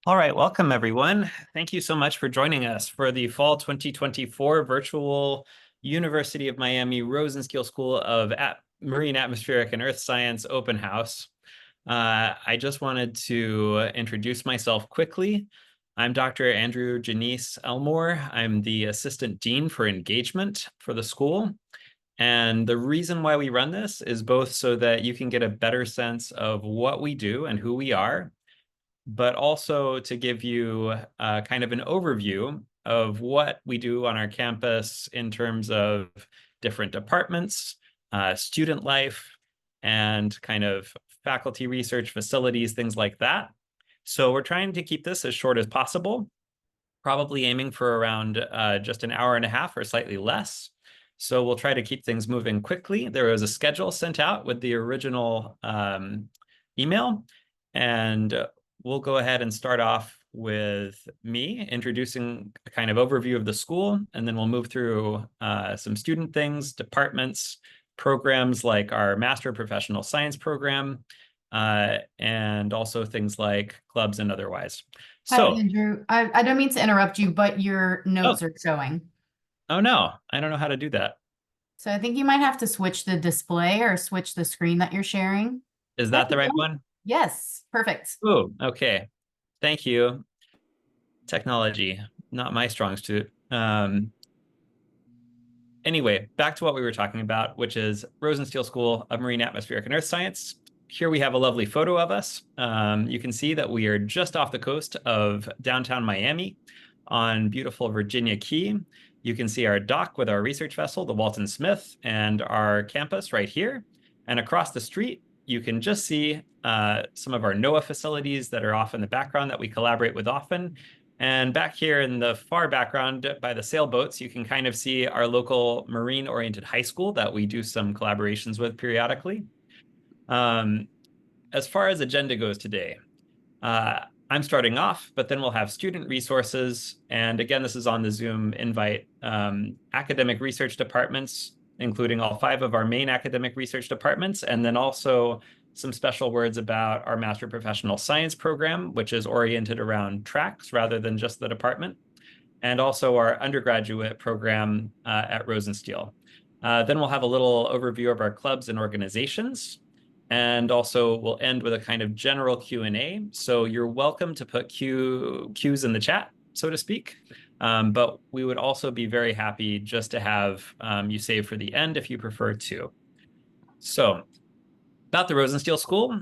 All right, welcome everyone. Thank you so much for joining us for the Fall 2024 Virtual University of Miami Rosenstiel School of Marine Atmospheric and Earth Science Open House. I just wanted to introduce myself quickly. I'm Dr. Andrew Janice Elmore. I'm the Assistant Dean for Engagement for the school. And the reason why we run this is both so that you can get a better sense of what we do and who we are, but also to give you kind of an overview of what we do on our campus in terms of different departments, student life, and kind of faculty research facilities, things like that. So we're trying to keep this as short as possible, probably aiming for around just an hour and a half or slightly less. So we'll try to keep things moving quickly. There was a schedule sent out with the original email, and we'll go ahead and start off with me introducing a kind of overview of the school, and then we'll move through some student things, departments, programs like our Master of Professional Science program, and also things like clubs and otherwise. Hi, So, Andrew. I don't mean to interrupt you, but your oh, notes are showing. oh no, I don't know how to do that. So I think you might have to switch the display or switch the screen that you're sharing. Is There that the you right go. one? Yes, perfect. Oh, okay. Thank you. Technology, not my strong suit. Anyway, back to what we were talking about, which is Rosenstiel School of Marine Atmospheric and Earth Science. Here we have a lovely photo of us. You can see that we are just off the coast of downtown Miami on beautiful Virginia Key. You can see our dock with our research vessel, the Walton Smith, and our campus right here. And across the street, you can just see some of our NOAA facilities that are off in the background that we collaborate with often. And back here in the far background by the sailboats, you can kind of see our local marine-oriented high school that we do some collaborations with periodically. Um, as far as agenda goes today, uh, I'm starting off, but then we'll have student resources. And again, this is on the Zoom invite. Academic research departments, including all 5 of our main academic research departments, and then also some special words about our Master Professional Science program, which is oriented around tracks rather than just the department, and also our undergraduate program at Rosenstiel. Then we'll have a little overview of our clubs and organizations. And also we'll end with a kind of general Q&A. So you're welcome to put Qs in the chat, so to speak. But we would also be very happy just to have you save for the end if you prefer to. So about the Rosenstiel School,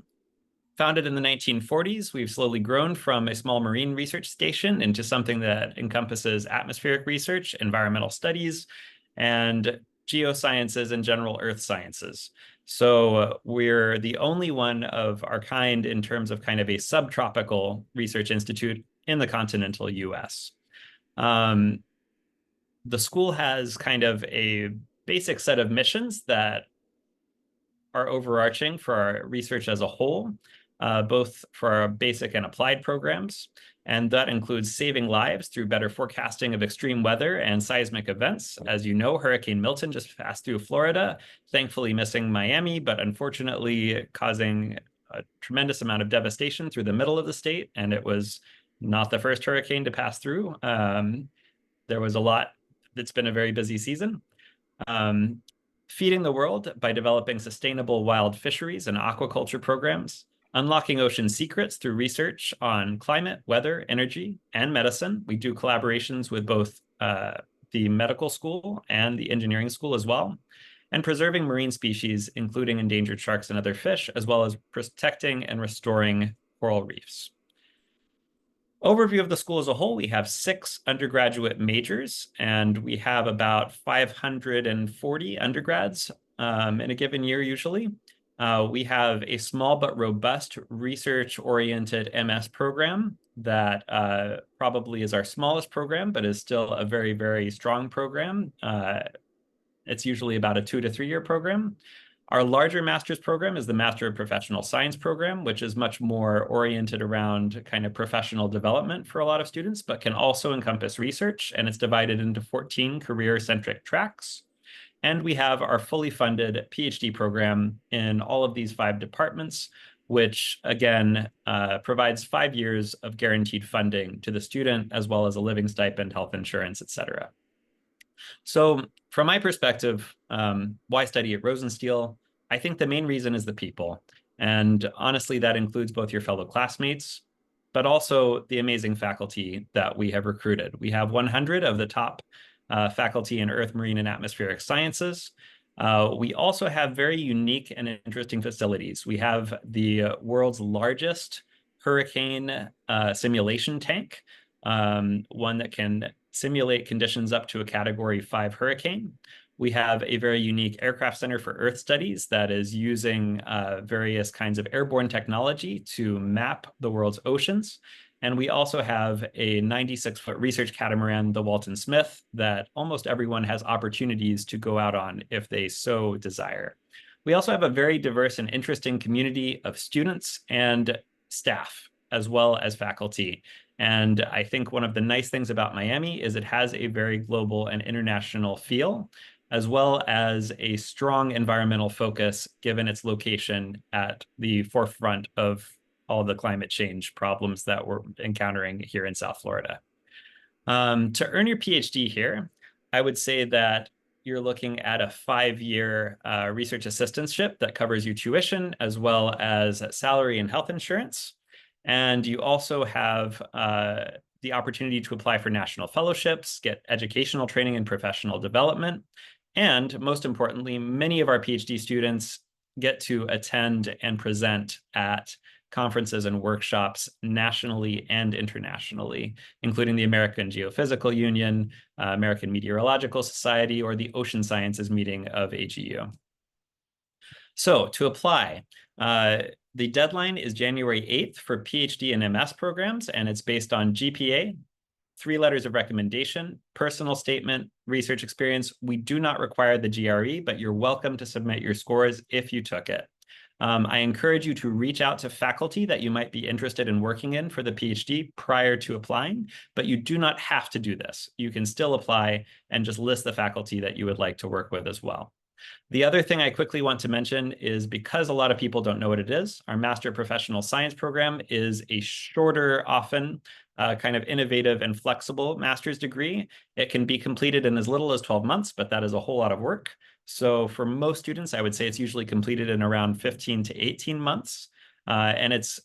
founded in the 1940s, we've slowly grown from a small marine research station into something that encompasses atmospheric research, environmental studies, and geosciences and general earth sciences. So we're the only one of our kind in terms of kind of a subtropical research institute in the continental US. Um, the school has kind of a basic set of missions that are overarching for our research as a whole, both for our basic and applied programs. And that includes saving lives through better forecasting of extreme weather and seismic events. As you know, Hurricane Milton just passed through Florida, thankfully missing Miami, but unfortunately causing a tremendous amount of devastation through the middle of the state. And it was not the first hurricane to pass through. There was a lot. It's been a very busy season. Um, Feeding the world by developing sustainable wild fisheries and aquaculture programs, unlocking ocean secrets through research on climate, weather, energy, and medicine. We do collaborations with both the medical school and the engineering school as well, and preserving marine species, including endangered sharks and other fish, as well as protecting and restoring coral reefs. Overview of the school as a whole, we have 6 undergraduate majors, and we have about 540 undergrads in a given year usually. We have a small but robust research-oriented MS program that probably is our smallest program, but is still a very, very strong program. It's usually about a 2 to 3 year program. Our larger master's program is the Master of Professional Science program, which is much more oriented around kind of professional development for a lot of students, but can also encompass research, and it's divided into 14 career-centric tracks. And we have our fully funded PhD program in all of these 5 departments, which again provides 5 years of guaranteed funding to the student, as well as a living stipend, health insurance, etc. So from my perspective, why study at Rosenstiel? I think the main reason is the people. And honestly, that includes both your fellow classmates, but also the amazing faculty that we have recruited. We have 100 of the top faculty in Earth, Marine, and Atmospheric Sciences. We also have very unique and interesting facilities. We have the world's largest hurricane simulation tank, one that can simulate conditions up to a Category 5 hurricane. We have a very unique aircraft center for Earth studies that is using various kinds of airborne technology to map the world's oceans. And we also have a 96-foot research catamaran, the Walton Smith, that almost everyone has opportunities to go out on if they so desire. We also have a very diverse and interesting community of students and staff, as well as faculty. And I think one of the nice things about Miami is it has a very global and international feel, as well as a strong environmental focus, given its location at the forefront of all the climate change problems that we're encountering here in South Florida. To earn your PhD here, I would say that you're looking at a 5-year research assistantship that covers your tuition, as well as salary and health insurance. And you also have the opportunity to apply for national fellowships, get educational training and professional development. And most importantly, many of our PhD students get to attend and present at conferences and workshops nationally and internationally, including the American Geophysical Union, American Meteorological Society, or the Ocean Sciences meeting of AGU. So to apply, the deadline is January 8th for PhD and MS programs, and it's based on GPA, 3 letters of recommendation, personal statement, research experience. We do not require the GRE, but you're welcome to submit your scores if you took it. I encourage you to reach out to faculty that you might be interested in working in for the PhD prior to applying, but you do not have to do this. You can still apply and just list the faculty that you would like to work with as well. The other thing I quickly want to mention is, because a lot of people don't know what it is, our Master Professional Science program is a shorter, often kind of innovative and flexible master's degree. It can be completed in as little as 12 months, but that is a whole lot of work. So for most students, I would say it's usually completed in around 15 to 18 months. And its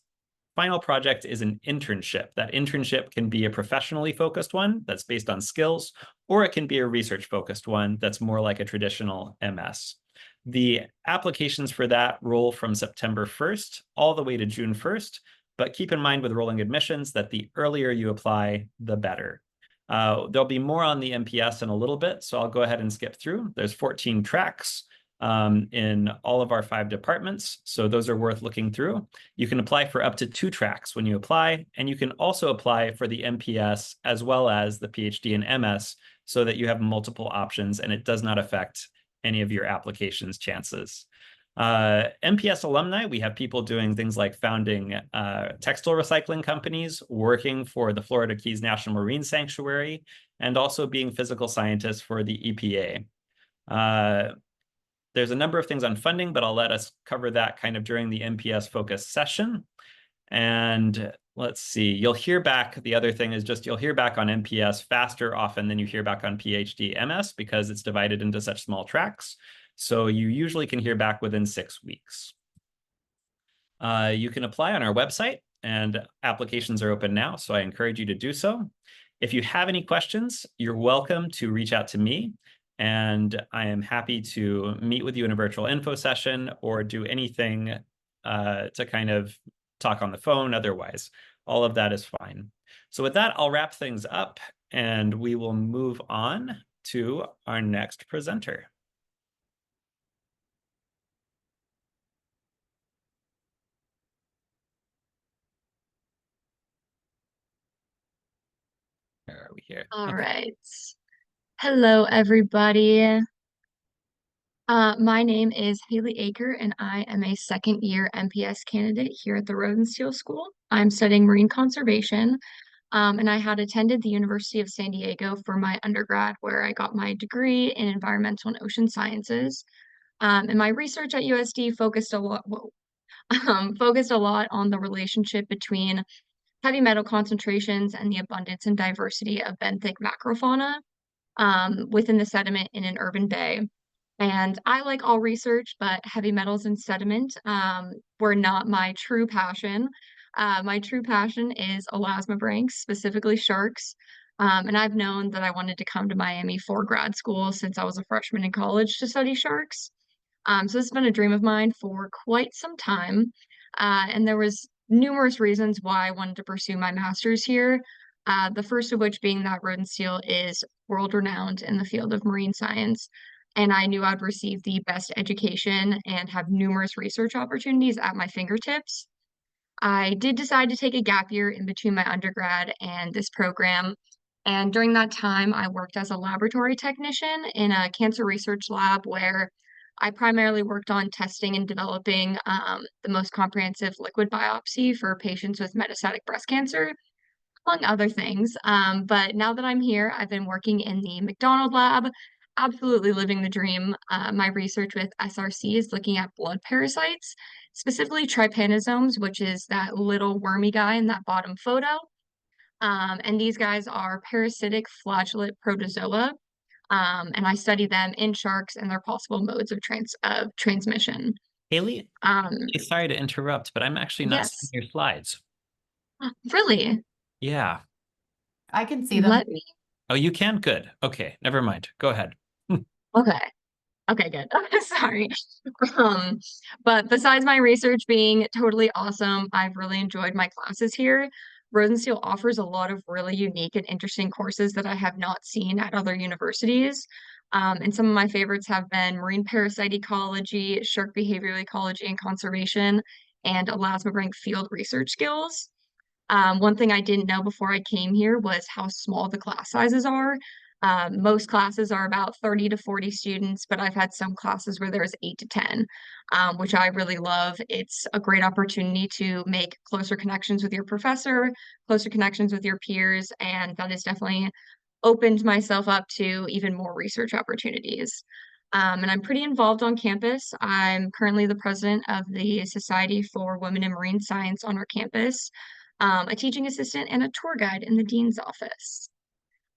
final project is an internship. That internship can be a professionally focused one that's based on skills, or it can be a research focused one that's more like a traditional MS. The applications for that roll from September 1st all the way to June 1st, but keep in mind with rolling admissions that the earlier you apply, the better. There'll be more on the MPS in a little bit, so I'll go ahead and skip through. There's 14 tracks in all of our 5 departments, so those are worth looking through. You can apply for up to 2 tracks when you apply, and you can also apply for the MPS as well as the PhD and MS, so that you have multiple options and it does not affect any of your application's chances. MPS alumni, we have people doing things like founding textile recycling companies, working for the Florida Keys National Marine Sanctuary, and also being physical scientists for the EPA. There's a number of things on funding, but I'll let us cover that kind of during the MPS focus session. And let's see, you'll hear back. The other thing is just you'll hear back on MPS faster often than you hear back on PhD MS, because it's divided into such small tracks. So you usually can hear back within 6 weeks. You can apply on our website, and applications are open now, so I encourage you to do so. If you have any questions, you're welcome to reach out to me, and I am happy to meet with you in a virtual info session or do anything to kind of talk on the phone otherwise. All of that is fine. So with that, I'll wrap things up, and we will move on to our next presenter. Where are we here? All Okay. right. Hello, everybody. My name is Haley Aker, and I am a second-year MPS candidate here at the Rosenstiel School. I'm studying marine conservation, and I had attended the University of San Diego for my undergrad, where I got my degree in environmental and ocean sciences. And my research at USD focused a lot, focused a lot on the relationship between heavy metal concentrations and the abundance and diversity of benthic macrofauna within the sediment in an urban bay. And I like all research, but heavy metals and sediment were not my true passion. My true passion is elasmobranchs, specifically sharks. And I've known that I wanted to come to Miami for grad school since I was a freshman in college to study sharks. So this has been a dream of mine for quite some time. And there was numerous reasons why I wanted to pursue my master's here. The first of which being that Rosenstiel is world renowned in the field of marine science. And I knew I'd receive the best education and have numerous research opportunities at my fingertips. I did decide to take a gap year in between my undergrad and this program. And during that time, I worked as a laboratory technician in a cancer research lab where I primarily worked on testing and developing the most comprehensive liquid biopsy for patients with metastatic breast cancer, among other things. But now that I'm here, I've been working in the Mcdonald lab, absolutely living the dream. My research with SRC is looking at blood parasites, specifically trypanosomes, which is that little wormy guy in that bottom photo. And these guys are parasitic flagellate protozoa. And I study them in sharks and their possible modes of transmission. Haley, Um, sorry to interrupt, but I'm actually not seeing yes, your slides. really. Yeah. I can see them. Let me. Oh, you can? Good. Okay, never mind. Go ahead. Okay. Okay, good. Sorry. Um, but besides my research being totally awesome, I've really enjoyed my classes here. Rosenstiel offers a lot of really unique and interesting courses that I have not seen at other universities. And some of my favorites have been marine parasite ecology, shark behavioral ecology and conservation, and elasmobranch field research skills. One thing I didn't know before I came here was how small the class sizes are. Most classes are about 30 to 40 students, but I've had some classes where there's 8 to 10, which I really love. It's a great opportunity to make closer connections with your professor, closer connections with your peers, and that has definitely opened myself up to even more research opportunities. And I'm pretty involved on campus. I'm currently the president of the Society for Women in Marine Science on our campus, a teaching assistant, and a tour guide in the dean's office.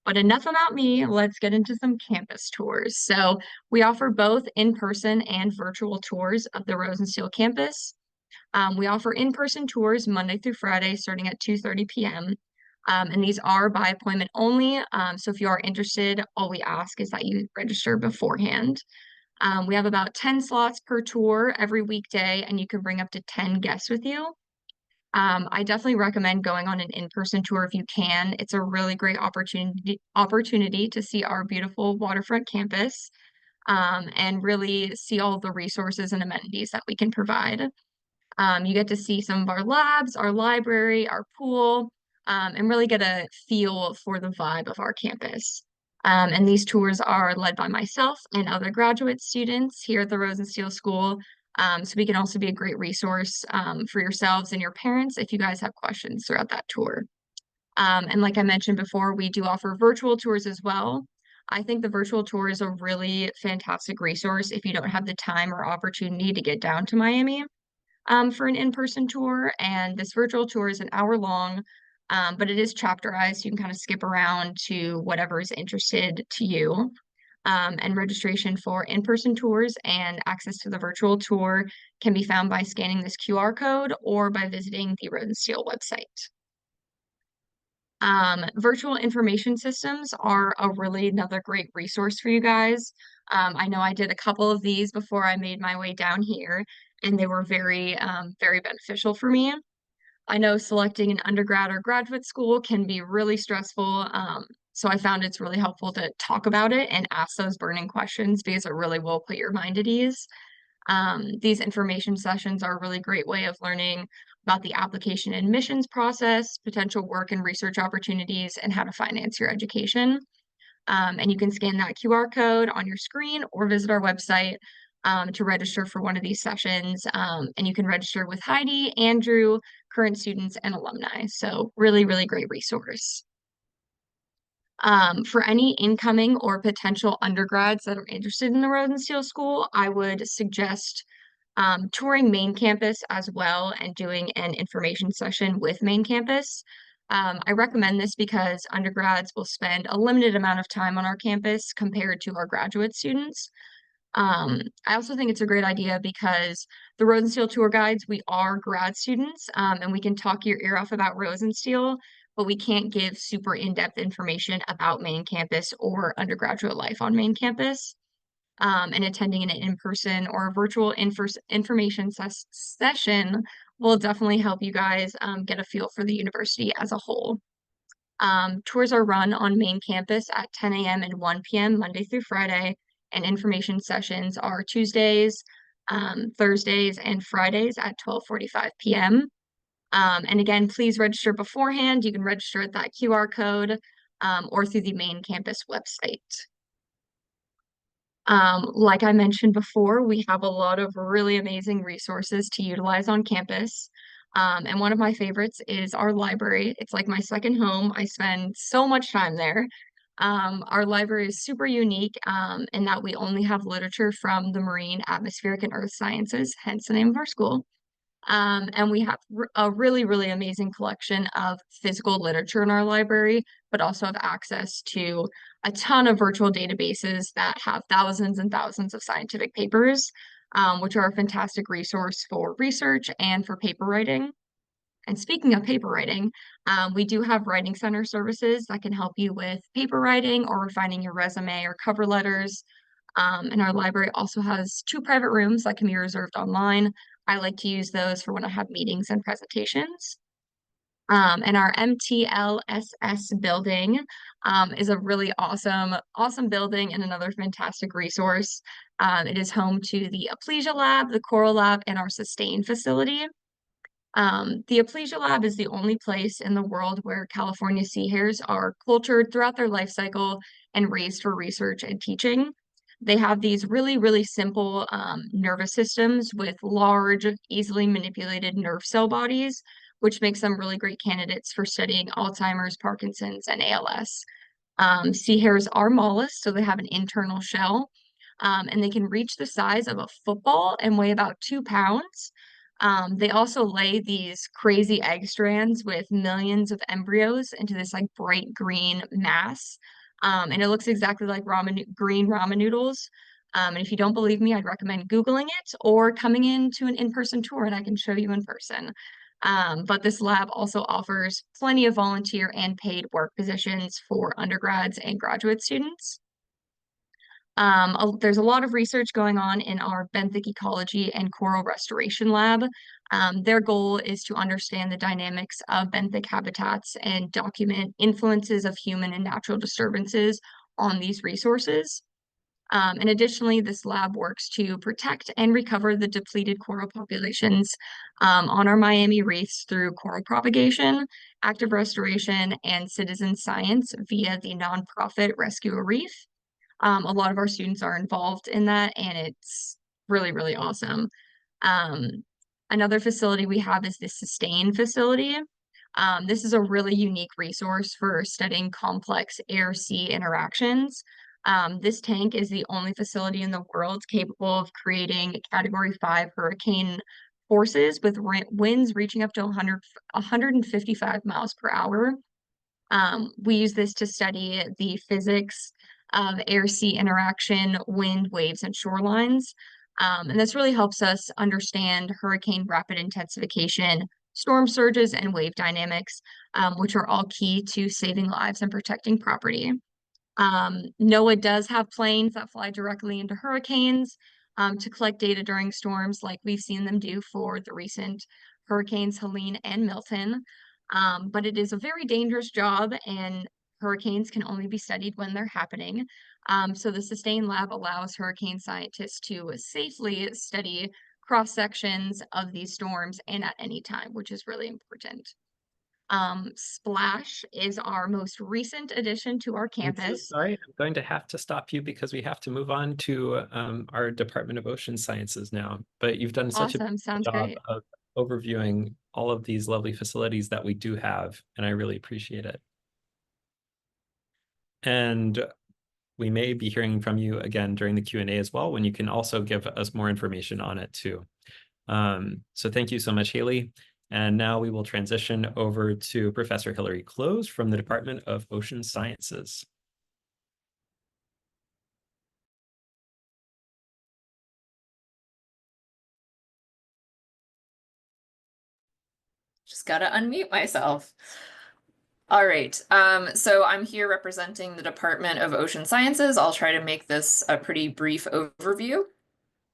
But enough about me, let's get into some campus tours. So we offer both in-person and virtual tours of the Rosenstiel campus. We offer in-person tours Monday through Friday starting at 2:30 p.m. And these are by appointment only. So if you are interested, all we ask is that you register beforehand. We have about 10 slots per tour every weekday, and you can bring up to 10 guests with you. I definitely recommend going on an in-person tour if you can. It's a really great opportunity to see our beautiful waterfront campus, and really see all the resources and amenities that we can provide. You get to see some of our labs, our library, our pool, and really get a feel for the vibe of our campus. And these tours are led by myself and other graduate students here at the Rosenstiel School. So we can also be a great resource for yourselves and your parents if you guys have questions throughout that tour. And like I mentioned before, we do offer virtual tours as well. I think the virtual tour is a really fantastic resource if you don't have the time or opportunity to get down to Miami for an in-person tour. And this virtual tour is an hour long, but it is chapterized. You can kind of skip around to whatever is interested to you. And registration for in-person tours and access to the virtual tour can be found by scanning this QR code or by visiting the Rosenstiel website. Virtual information systems are a really another great resource for you guys. I know I did a couple of these before I made my way down here, and they were very beneficial for me. I know selecting an undergrad or graduate school can be really stressful. So I found it's really helpful to talk about it and ask those burning questions because it really will put your mind at ease. These information sessions are a really great way of learning about the application and admissions process, potential work and research opportunities, and how to finance your education. And you can scan that QR code on your screen or visit our website to register for one of these sessions. And you can register with Heidi, Andrew, current students, and alumni. So really great resource. For any incoming or potential undergrads that are interested in the Rosenstiel School, I would suggest touring main campus as well and doing an information session with main campus. I recommend this because undergrads will spend a limited amount of time on our campus compared to our graduate students. I also think it's a great idea because the Rosenstiel tour guides, we are grad students, and we can talk your ear off about Rosenstiel, but we can't give super in-depth information about main campus or undergraduate life on main campus. And attending an in-person or a virtual information session will definitely help you guys get a feel for the university as a whole. Tours are run on main campus at 10 a.m. and 1 p.m. Monday through Friday, and information sessions are Tuesdays, Thursdays, and Fridays at 12:45 p.m. And again, please register beforehand. You can register at that QR code or through the main campus website. Like I mentioned before, we have a lot of really amazing resources to utilize on campus. And one of my favorites is our library. It's like my second home. I spend so much time there. Our library is super unique in that we only have literature from the marine, atmospheric, and earth sciences, hence the name of our school. And we have a really, really amazing collection of physical literature in our library, but also have access to a ton of virtual databases that have thousands and thousands of scientific papers, which are a fantastic resource for research and for paper writing. And speaking of paper writing, we do have writing center services that can help you with paper writing or refining your resume or cover letters. And our library also has 2 private rooms that can be reserved online. I like to use those for when I have meetings and presentations. And our MTLSS building is a really awesome building and another fantastic resource. It is home to the Aplysia Lab, the Coral Lab, and our Sustain facility. The Aplysia Lab is the only place in the world where California sea hares are cultured throughout their life cycle and raised for research and teaching. They have these really, really simple nervous systems with large, easily manipulated nerve cell bodies, which makes them really great candidates for studying Alzheimer's, Parkinson's, and ALS. Sea hares are mollusks, so they have an internal shell, and they can reach the size of a football and weigh about 2 pounds. They also lay these crazy egg strands with millions of embryos into this like bright green mass. And it looks exactly like green ramen noodles. And if you don't believe me, I'd recommend Googling it or coming into an in-person tour and I can show you in person. But this lab also offers plenty of volunteer and paid work positions for undergrads and graduate students. There's a lot of research going on in our benthic ecology and coral restoration lab. Their goal is to understand the dynamics of benthic habitats and document influences of human and natural disturbances on these resources. And additionally, this lab works to protect and recover the depleted coral populations on our Miami reefs through coral propagation, active restoration, and citizen science via the nonprofit Rescue a Reef. A lot of our students are involved in that, and it's really, really awesome. Another facility we have is the Sustain facility. This is a really unique resource for studying complex air-sea interactions. This tank is the only facility in the world capable of creating Category 5 hurricane forces with winds reaching up to 155 miles per hour. We use this to study the physics of air-sea interaction, wind, waves, and shorelines. And this really helps us understand hurricane rapid intensification, storm surges, and wave dynamics, which are all key to saving lives and protecting property. NOAA does have planes that fly directly into hurricanes to collect data during storms like we've seen them do for the recent hurricanes Helene and Milton. But it is a very dangerous job and hurricanes can only be studied when they're happening. So the Sustain Lab allows hurricane scientists to safely study cross sections of these storms and at any time, which is really important. Splash is our most recent addition to our campus. I'm so sorry, I'm going to have to stop you because we have to move on to our Department of Ocean Sciences now. But you've done such a Sounds job great. of overviewing all of these lovely facilities that we do have, and I really appreciate it. And we may be hearing from you again during the Q&A as well, when you can also give us more information on it too. So thank you so much, Haley. And now we will transition over to Professor Hilary Close from the Department of Ocean Sciences. Just gotta unmute myself. All right, so I'm here representing the Department of Ocean Sciences. I'll try to make this a pretty brief overview.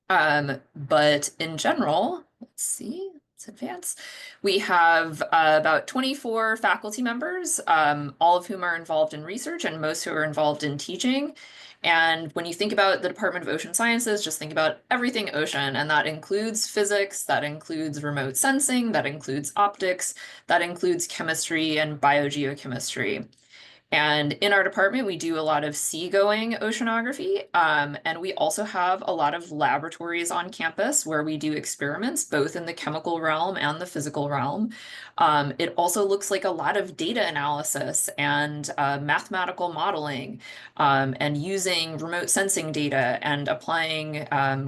But in general, let's see, let's advance. We have about 24 faculty members, all of whom are involved in research and most who are involved in teaching. And when you think about the Department of Ocean Sciences, just think about everything ocean, and that includes physics, that includes remote sensing, that includes optics, that includes chemistry and biogeochemistry. And in our department, we do a lot of seagoing oceanography, and we also have a lot of laboratories on campus where we do experiments, both in the chemical realm and the physical realm. It also looks like a lot of data analysis and mathematical modeling, and using remote sensing data and applying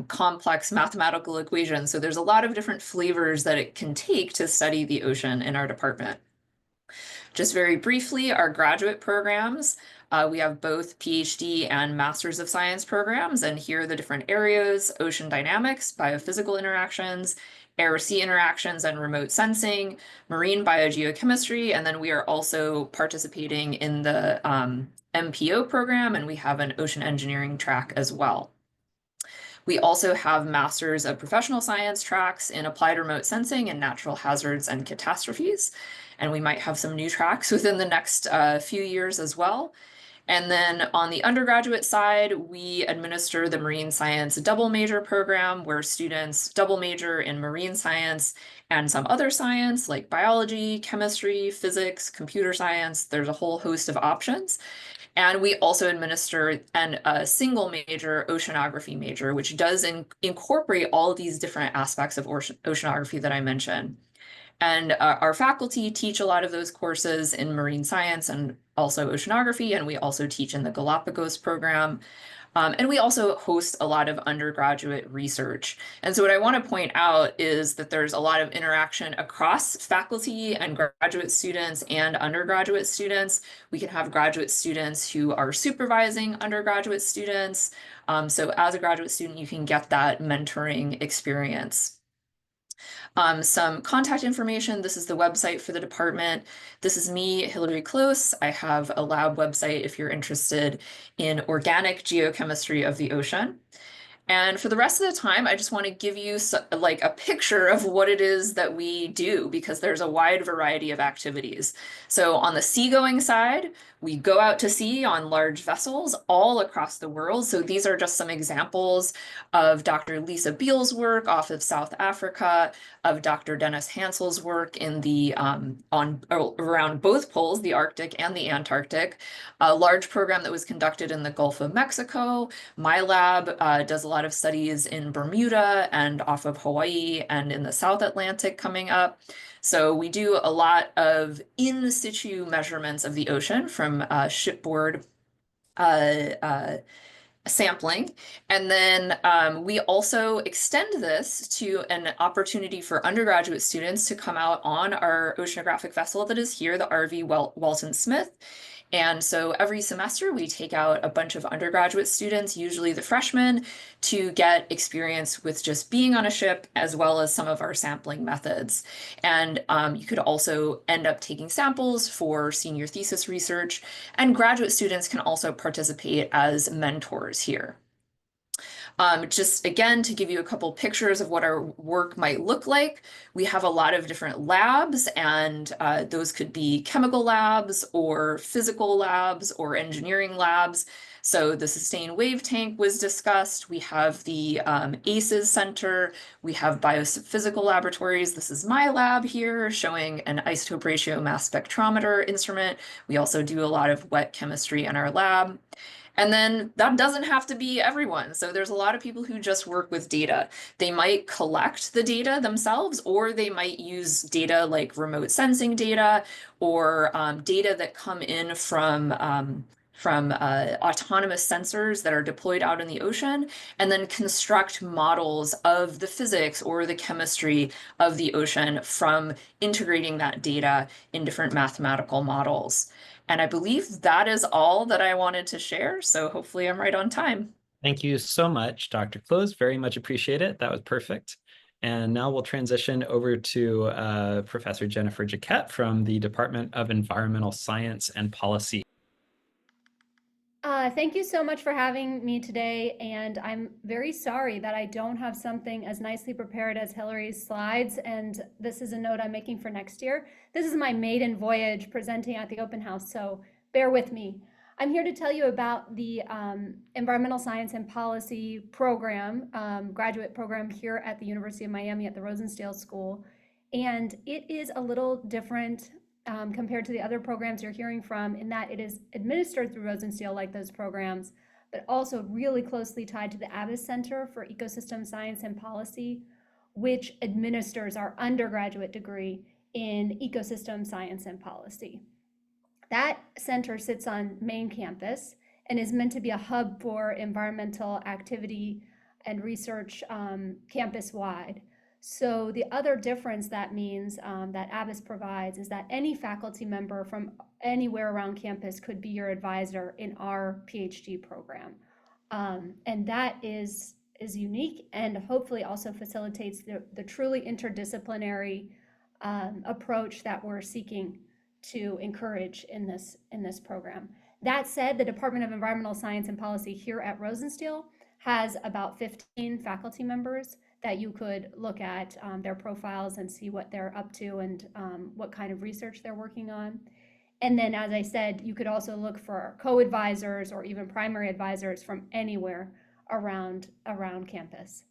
complex mathematical equations. So there's a lot of different flavors that it can take to study the ocean in our department. Just very briefly, our graduate programs, we have both PhD and Masters of Science programs, and here are the different areas: ocean dynamics, biophysical interactions, air-sea interactions and remote sensing, marine biogeochemistry, and then we are also participating in the MPO program, and we have an ocean engineering track as well. We also have Masters of Professional Science tracks in applied remote sensing and natural hazards and catastrophes. And we might have some new tracks within the next few years as well. And then on the undergraduate side, we administer the Marine Science Double Major program, where students double major in marine science and some other science like biology, chemistry, physics, computer science. There's a whole host of options. And we also administer a single major oceanography major, which does incorporate all of these different aspects of oceanography that I mentioned. And our faculty teach a lot of those courses in marine science and also oceanography, and we also teach in the Galapagos program. And we also host a lot of undergraduate research. And so what I want to point out is that there's a lot of interaction across faculty and graduate students and undergraduate students. We can have graduate students who are supervising undergraduate students. So as a graduate student, you can get that mentoring experience. Some contact information. This is the website for the department. This is me, Hilary Close. I have a lab website if you're interested in organic geochemistry of the ocean. And for the rest of the time, I just want to give you like a picture of what it is that we do, because there's a wide variety of activities. So on the seagoing side, we go out to sea on large vessels all across the world. So these are just some examples of Dr. Lisa Beale's work off of South Africa, of Dr. Dennis Hansel's work in the around both poles, the Arctic and the Antarctic. A large program that was conducted in the Gulf of Mexico. My lab does a lot of studies in Bermuda and off of Hawaii and in the South Atlantic coming up. So we do a lot of in situ measurements of the ocean from shipboard sampling. And then we also extend this to an opportunity for undergraduate students to come out on our oceanographic vessel that is here, the RV Walton Smith. And so every semester we take out a bunch of undergraduate students, usually the freshmen, to get experience with just being on a ship, as well as some of our sampling methods. And you could also end up taking samples for senior thesis research, and graduate students can also participate as mentors here. Just again, to give you a couple pictures of what our work might look like, we have a lot of different labs, and those could be chemical labs or physical labs or engineering labs. So the sustained wave tank was discussed. We have the ACES Center. We have biophysical laboratories. This is my lab here showing an isotope ratio mass spectrometer instrument. We also do a lot of wet chemistry in our lab. And then that doesn't have to be everyone. So there's a lot of people who just work with data. They might collect the data themselves, or they might use data like remote sensing data or data that come in from from autonomous sensors that are deployed out in the ocean, and then construct models of the physics or the chemistry of the ocean from integrating that data in different mathematical models. And I believe that is all that I wanted to share. So hopefully I'm right on time. Thank you so much, Dr. Close. Very much appreciate it. That was perfect. And now we'll transition over to Professor Jennifer Jaquet from the Department of Environmental Science and Policy. Thank you so much for having me today, and I'm very sorry that I don't have something as nicely prepared as Hilary's slides, and this is a note I'm making for next year. This is my maiden voyage presenting at the open house, so bear with me. I'm here to tell you about the Environmental Science and Policy program, graduate program here at the University of Miami at the Rosenstiel School, and it is a little different compared to the other programs you're hearing from, in that it is administered through Rosenstiel like those programs, but also really closely tied to the Abbas Center for Ecosystem Science and Policy, which administers our undergraduate degree in ecosystem science and policy. That center sits on main campus and is meant to be a hub for environmental activity and research campus-wide. So the other difference that means that Abbas provides is that any faculty member from anywhere around campus could be your advisor in our PhD program. And that is unique, and hopefully also facilitates the truly interdisciplinary approach that we're seeking to encourage in this program. That said, the Department of Environmental Science and Policy here at Rosenstiel has about 15 faculty members that you could look at their profiles and see what they're up to and what kind of research they're working on. And then, as I said, you could also look for co-advisors or even primary advisors from anywhere around campus.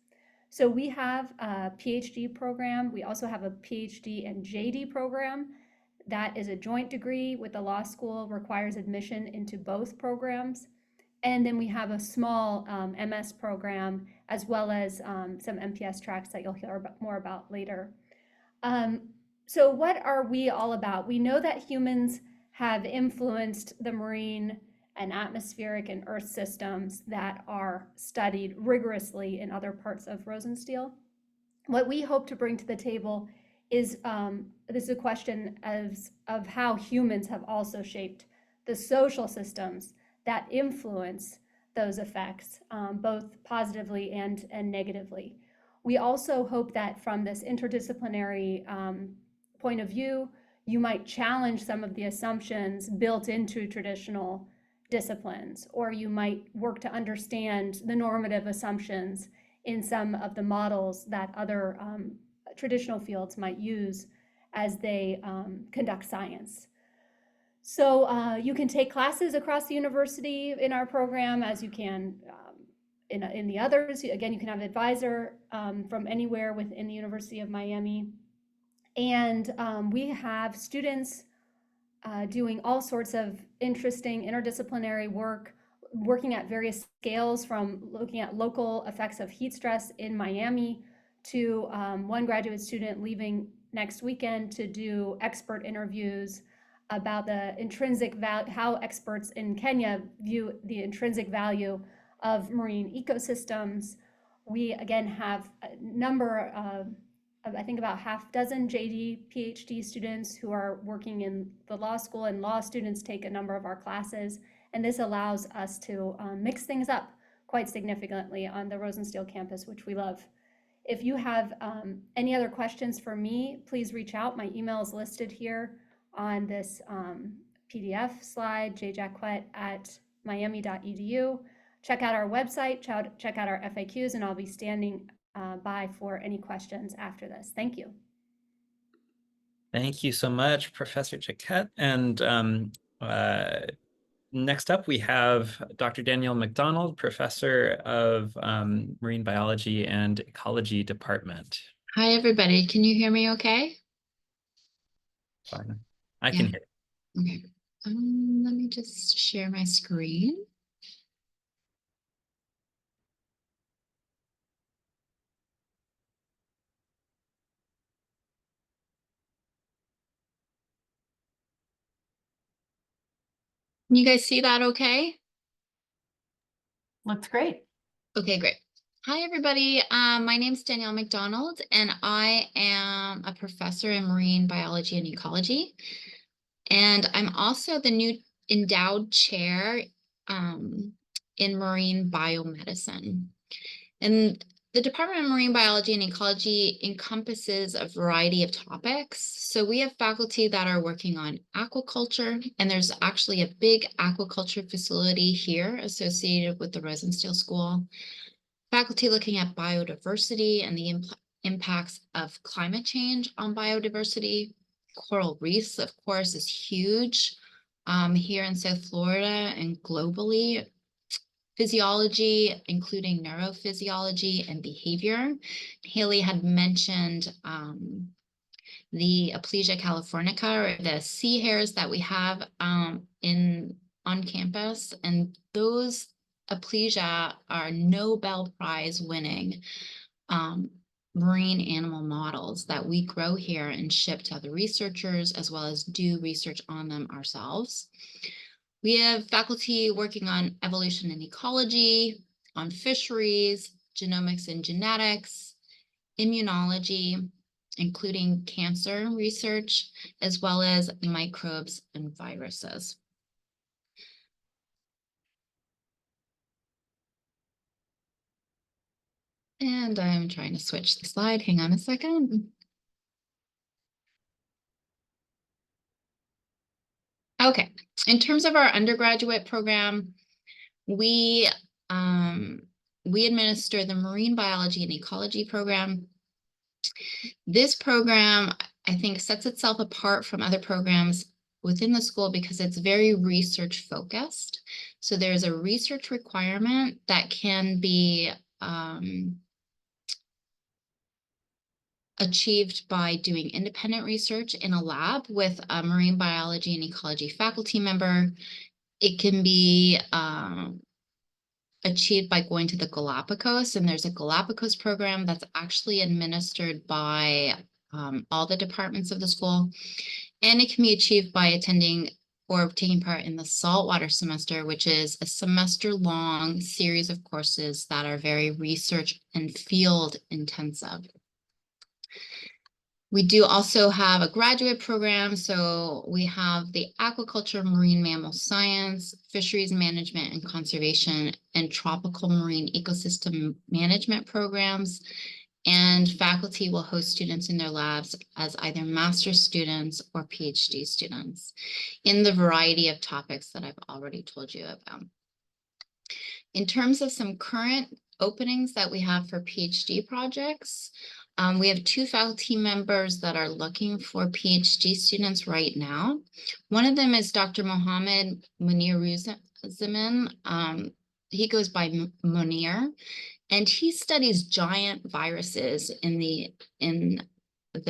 So we have a PhD program. We also have a PhD and JD program. That is a joint degree with the law school, requires admission into both programs. And then we have a small MS program, as well as some MPS tracks that you'll hear more about later. So what are we all about? We know that humans have influenced the marine and atmospheric and earth systems that are studied rigorously in other parts of Rosenstiel. What we hope to bring to the table is this is a question of how humans have also shaped the social systems that influence those effects, both positively and negatively. We also hope that from this interdisciplinary point of view, you might challenge some of the assumptions built into traditional disciplines, or you might work to understand the normative assumptions in some of the models that other traditional fields might use as they conduct science. So you can take classes across the university in our program, as you can in the others. Again, you can have an advisor from anywhere within the University of Miami. And we have students doing all sorts of interesting interdisciplinary work, working at various scales, from looking at local effects of heat stress in Miami to one graduate student leaving next weekend to do expert interviews about the intrinsic value, how experts in Kenya view the intrinsic value of marine ecosystems. We again have a number of I think about half dozen JD PhD students who are working in the law school, and law students take a number of our classes. And this allows us to mix things up quite significantly on the Rosenstiel campus, which we love. If you have any other questions for me, please reach out. My email is listed here on this PDF slide, jjaquet@miami.edu. Check out our website, check out our FAQs, and I'll be standing by for any questions after this. Thank you. Thank you so much, Professor Jaquet. And next up, we have Dr. Danielle Mcdonald, Professor of Marine Biology and Ecology Department. Hi, everybody. Can you hear me okay? Fine. I can hear you. Okay. Let me just share my screen. Can you guys see that okay? Looks great. Okay, great. Hi, everybody. My name is Danielle Mcdonald, and I am a professor in marine biology and ecology. And I'm also the new endowed chair in marine biomedicine. And the Department of Marine Biology and Ecology encompasses a variety of topics. So we have faculty that are working on aquaculture, and there's actually a big aquaculture facility here associated with the Rosenstiel School. Faculty looking at biodiversity and the impacts of climate change on biodiversity. Coral reefs, of course, is huge here in South Florida and globally. Physiology, including neurophysiology and behavior. Haley had mentioned the Aplysia californica, or the sea hares that we have on campus, and those Aplysia are Nobel Prize winning marine animal models that we grow here and ship to other researchers, as well as do research on them ourselves. We have faculty working on evolution and ecology, on fisheries, genomics and genetics, immunology, including cancer research, as well as microbes and viruses. And I'm trying to switch the slide. Hang on a second. Okay, in terms of our undergraduate program, we administer the marine biology and ecology program. This program, I think, sets itself apart from other programs within the school because it's very research focused. So there's a research requirement that can be achieved by doing independent research in a lab with a marine biology and ecology faculty member. It can be achieved by going to the Galapagos, and there's a Galapagos program that's actually administered by all the departments of the school. And it can be achieved by attending or taking part in the saltwater semester, which is a semester-long series of courses that are very research and field intensive. We do also have a graduate program. So we have the aquaculture, marine mammal science, fisheries management and conservation, and tropical marine ecosystem management programs. And faculty will host students in their labs as either master's students or PhD students in the variety of topics that I've already told you about. In terms of some current openings that we have for PhD projects, we have 2 faculty members that are looking for PhD students right now. One of them is Dr. Mohammed Munir-Zaman. He goes by Munir, and he studies giant viruses in the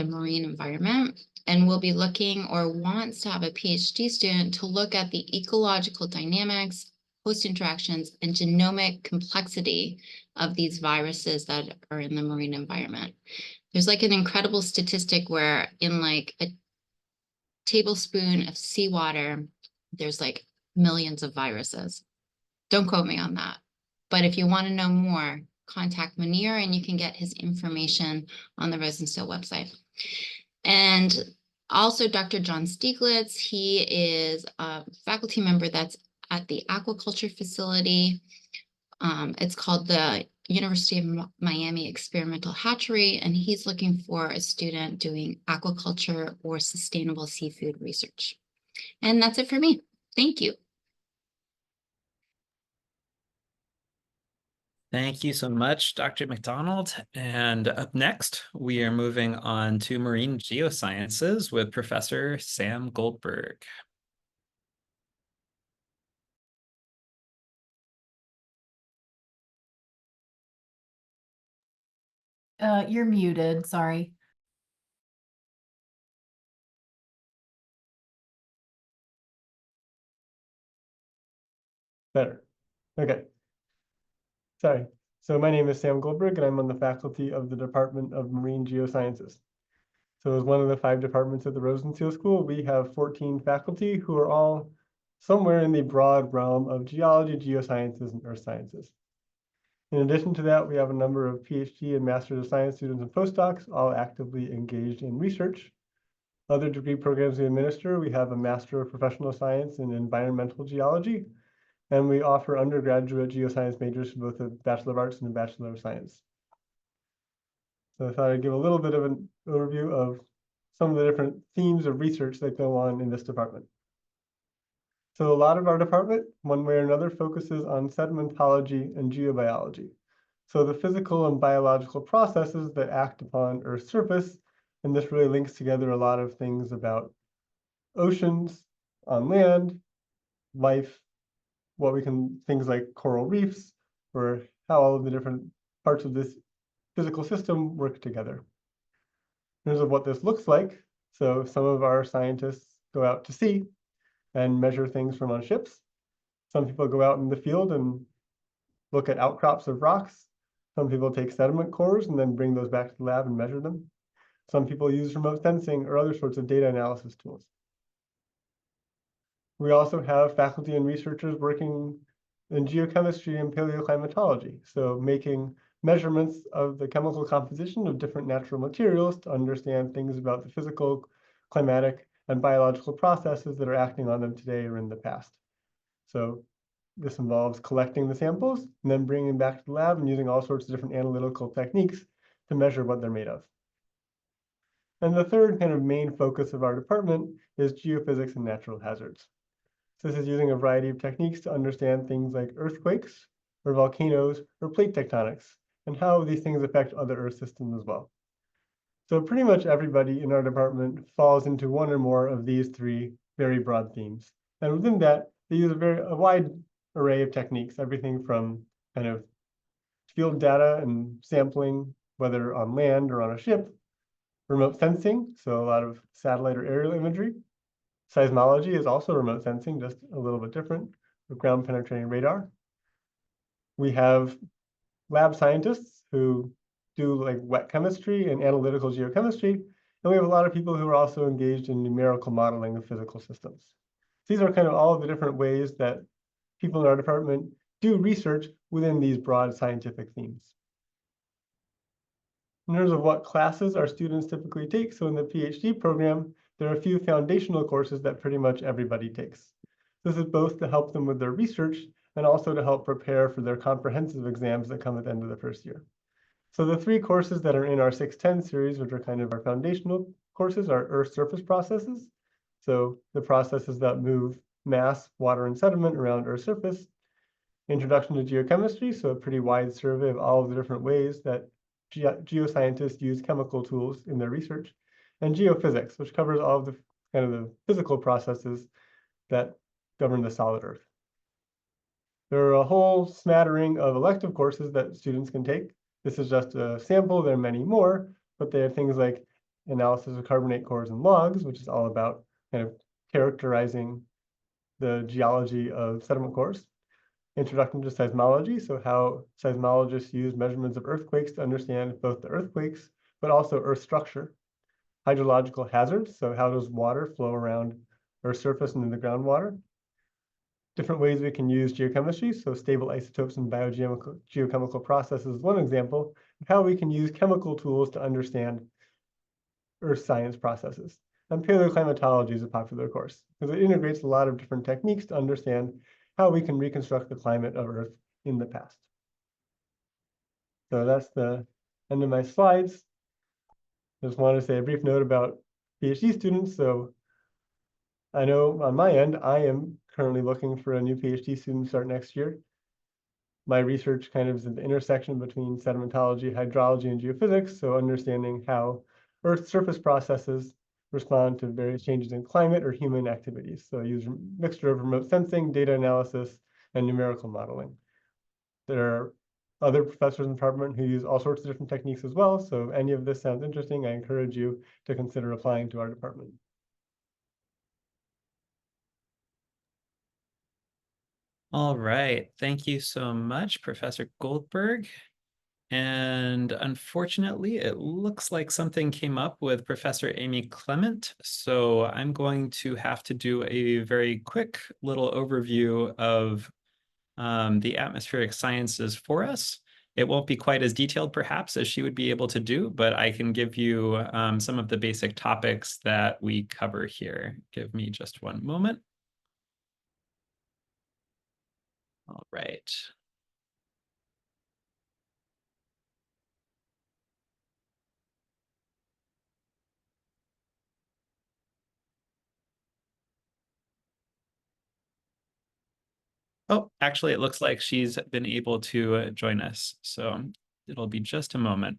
marine environment, and will be looking or wants to have a PhD student to look at the ecological dynamics, host interactions, and genomic complexity of these viruses that are in the marine environment. There's like an incredible statistic where in like a tablespoon of seawater, there's like millions of viruses. Don't quote me on that. But if you want to know more, contact Munir, and you can get his information on the Rosenstiel website. And also Dr. John Stieglitz, he is a faculty member that's at the aquaculture facility. It's called the University of Miami Experimental Hatchery, and he's looking for a student doing aquaculture or sustainable seafood research. And that's it for me. Thank you. Thank you so much, Dr. McDonald. And up next, we are moving on to marine geosciences with Professor Sam Goldberg. You're muted, sorry. Better. Okay. Sorry. So my name is Sam Goldberg, and I'm on the faculty of the Department of Marine Geosciences. So as one of the 5 departments at the Rosenstiel School, we have 14 faculty who are all somewhere in the broad realm of geology, geosciences, and earth sciences. In addition to that, we have a number of PhD and Master of Science students and postdocs, all actively engaged in research. Other degree programs we administer, we have a Master of Professional Science in Environmental Geology, and we offer undergraduate geoscience majors for both a Bachelor of Arts and a Bachelor of Science. So I thought I'd give a little bit of an overview of some of the different themes of research that go on in this department. So a lot of our department, one way or another, focuses on sedimentology and geobiology. So the physical and biological processes that act upon Earth's surface, and this really links together a lot of things about oceans, on land, life, things like coral reefs, or how all of the different parts of this physical system work together. In terms of what this looks like, so some of our scientists go out to sea and measure things from on ships. Some people go out in the field and look at outcrops of rocks. Some people take sediment cores and then bring those back to the lab and measure them. Some people use remote sensing or other sorts of data analysis tools. We also have faculty and researchers working in geochemistry and paleoclimatology, so making measurements of the chemical composition of different natural materials to understand things about the physical, climatic, and biological processes that are acting on them today or in the past. So this involves collecting the samples and then bringing them back to the lab and using all sorts of different analytical techniques to measure what they're made of. And the third kind of main focus of our department is geophysics and natural hazards. So this is using a variety of techniques to understand things like earthquakes or volcanoes or plate tectonics and how these things affect other Earth systems as well. So pretty much everybody in our department falls into one or more of these three very broad themes. And within that, they use a wide array of techniques, everything from kind of field data and sampling, whether on land or on a ship, remote sensing, so a lot of satellite or aerial imagery. Seismology is also remote sensing, just a little bit different, with ground penetrating radar. We have lab scientists who do like wet chemistry and analytical geochemistry, and we have a lot of people who are also engaged in numerical modeling of physical systems. These are kind of all of the different ways that people in our department do research within these broad scientific themes. In terms of what classes our students typically take, so in the PhD program, there are a few foundational courses that pretty much everybody takes. This is both to help them with their research and also to help prepare for their comprehensive exams that come at the end of the first year. So the three courses that are in our 610 series, which are kind of our foundational courses, are Earth surface processes. So the processes that move mass, water, and sediment around Earth's surface. Introduction to geochemistry, so a pretty wide survey of all of the different ways that geoscientists use chemical tools in their research. And geophysics, which covers all of the kind of the physical processes that govern the solid Earth. There are a whole smattering of elective courses that students can take. This is just a sample. There are many more, but they have things like analysis of carbonate cores and logs, which is all about kind of characterizing the geology of sediment cores. Introduction to seismology, so how seismologists use measurements of earthquakes to understand both the earthquakes, but also Earth structure. Hydrological hazards, so how does water flow around Earth's surface and in the groundwater? Different ways we can use geochemistry, so stable isotopes and geochemical processes is one example of how we can use chemical tools to understand Earth science processes. And paleoclimatology is a popular course because it integrates a lot of different techniques to understand how we can reconstruct the climate of Earth in the past. So that's the end of my slides. Just want to say a brief note about PhD students. So I know on my end, I am currently looking for a new PhD student to start next year. My research kind of is at the intersection between sedimentology, hydrology, and geophysics. So understanding how Earth's surface processes respond to various changes in climate or human activities. So I use a mixture of remote sensing, data analysis, and numerical modeling. There are other professors in the department who use all sorts of different techniques as well. So if any of this sounds interesting, I encourage you to consider applying to our department. All right. Thank you so much, Professor Goldberg. And unfortunately, it looks like something came up with Professor Amy Clement. So I'm going to have to do a very quick little overview of the atmospheric sciences for us. It won't be quite as detailed, perhaps, as she would be able to do, but I can give you some of the basic topics that we cover here. Give me just one moment. All right. Oh, actually, it looks like she's been able to join us. So it'll be just a moment.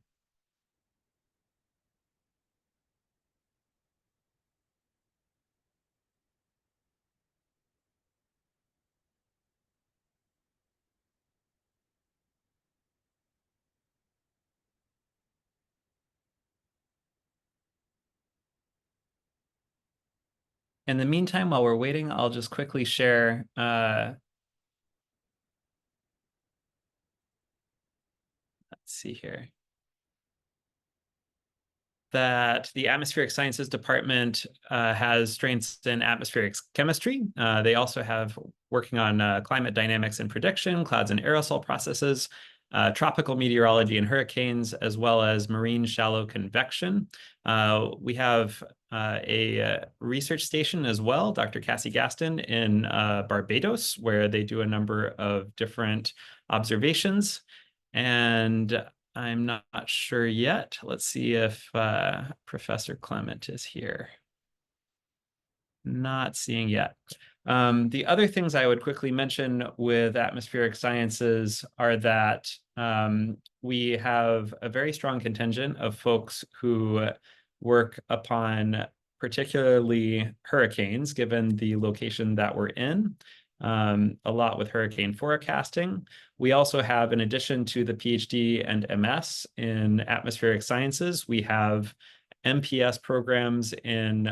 In the meantime, while we're waiting, I'll just quickly share let's see here, that the Atmospheric Sciences Department has strengths in atmospheric chemistry. They also have working on climate dynamics and prediction, clouds and aerosol processes, tropical meteorology and hurricanes, as well as marine shallow convection. We have a research station as well, Dr. Cassie Gaston in Barbados, where they do a number of different observations. And I'm not sure yet. Let's see if Professor Clement is here. Not seeing yet. The other things I would quickly mention with atmospheric sciences are that we have a very strong contingent of folks who work upon particularly hurricanes, given the location that we're in. A lot with hurricane forecasting. We also have, in addition to the PhD and MS in atmospheric sciences, we have MPS programs in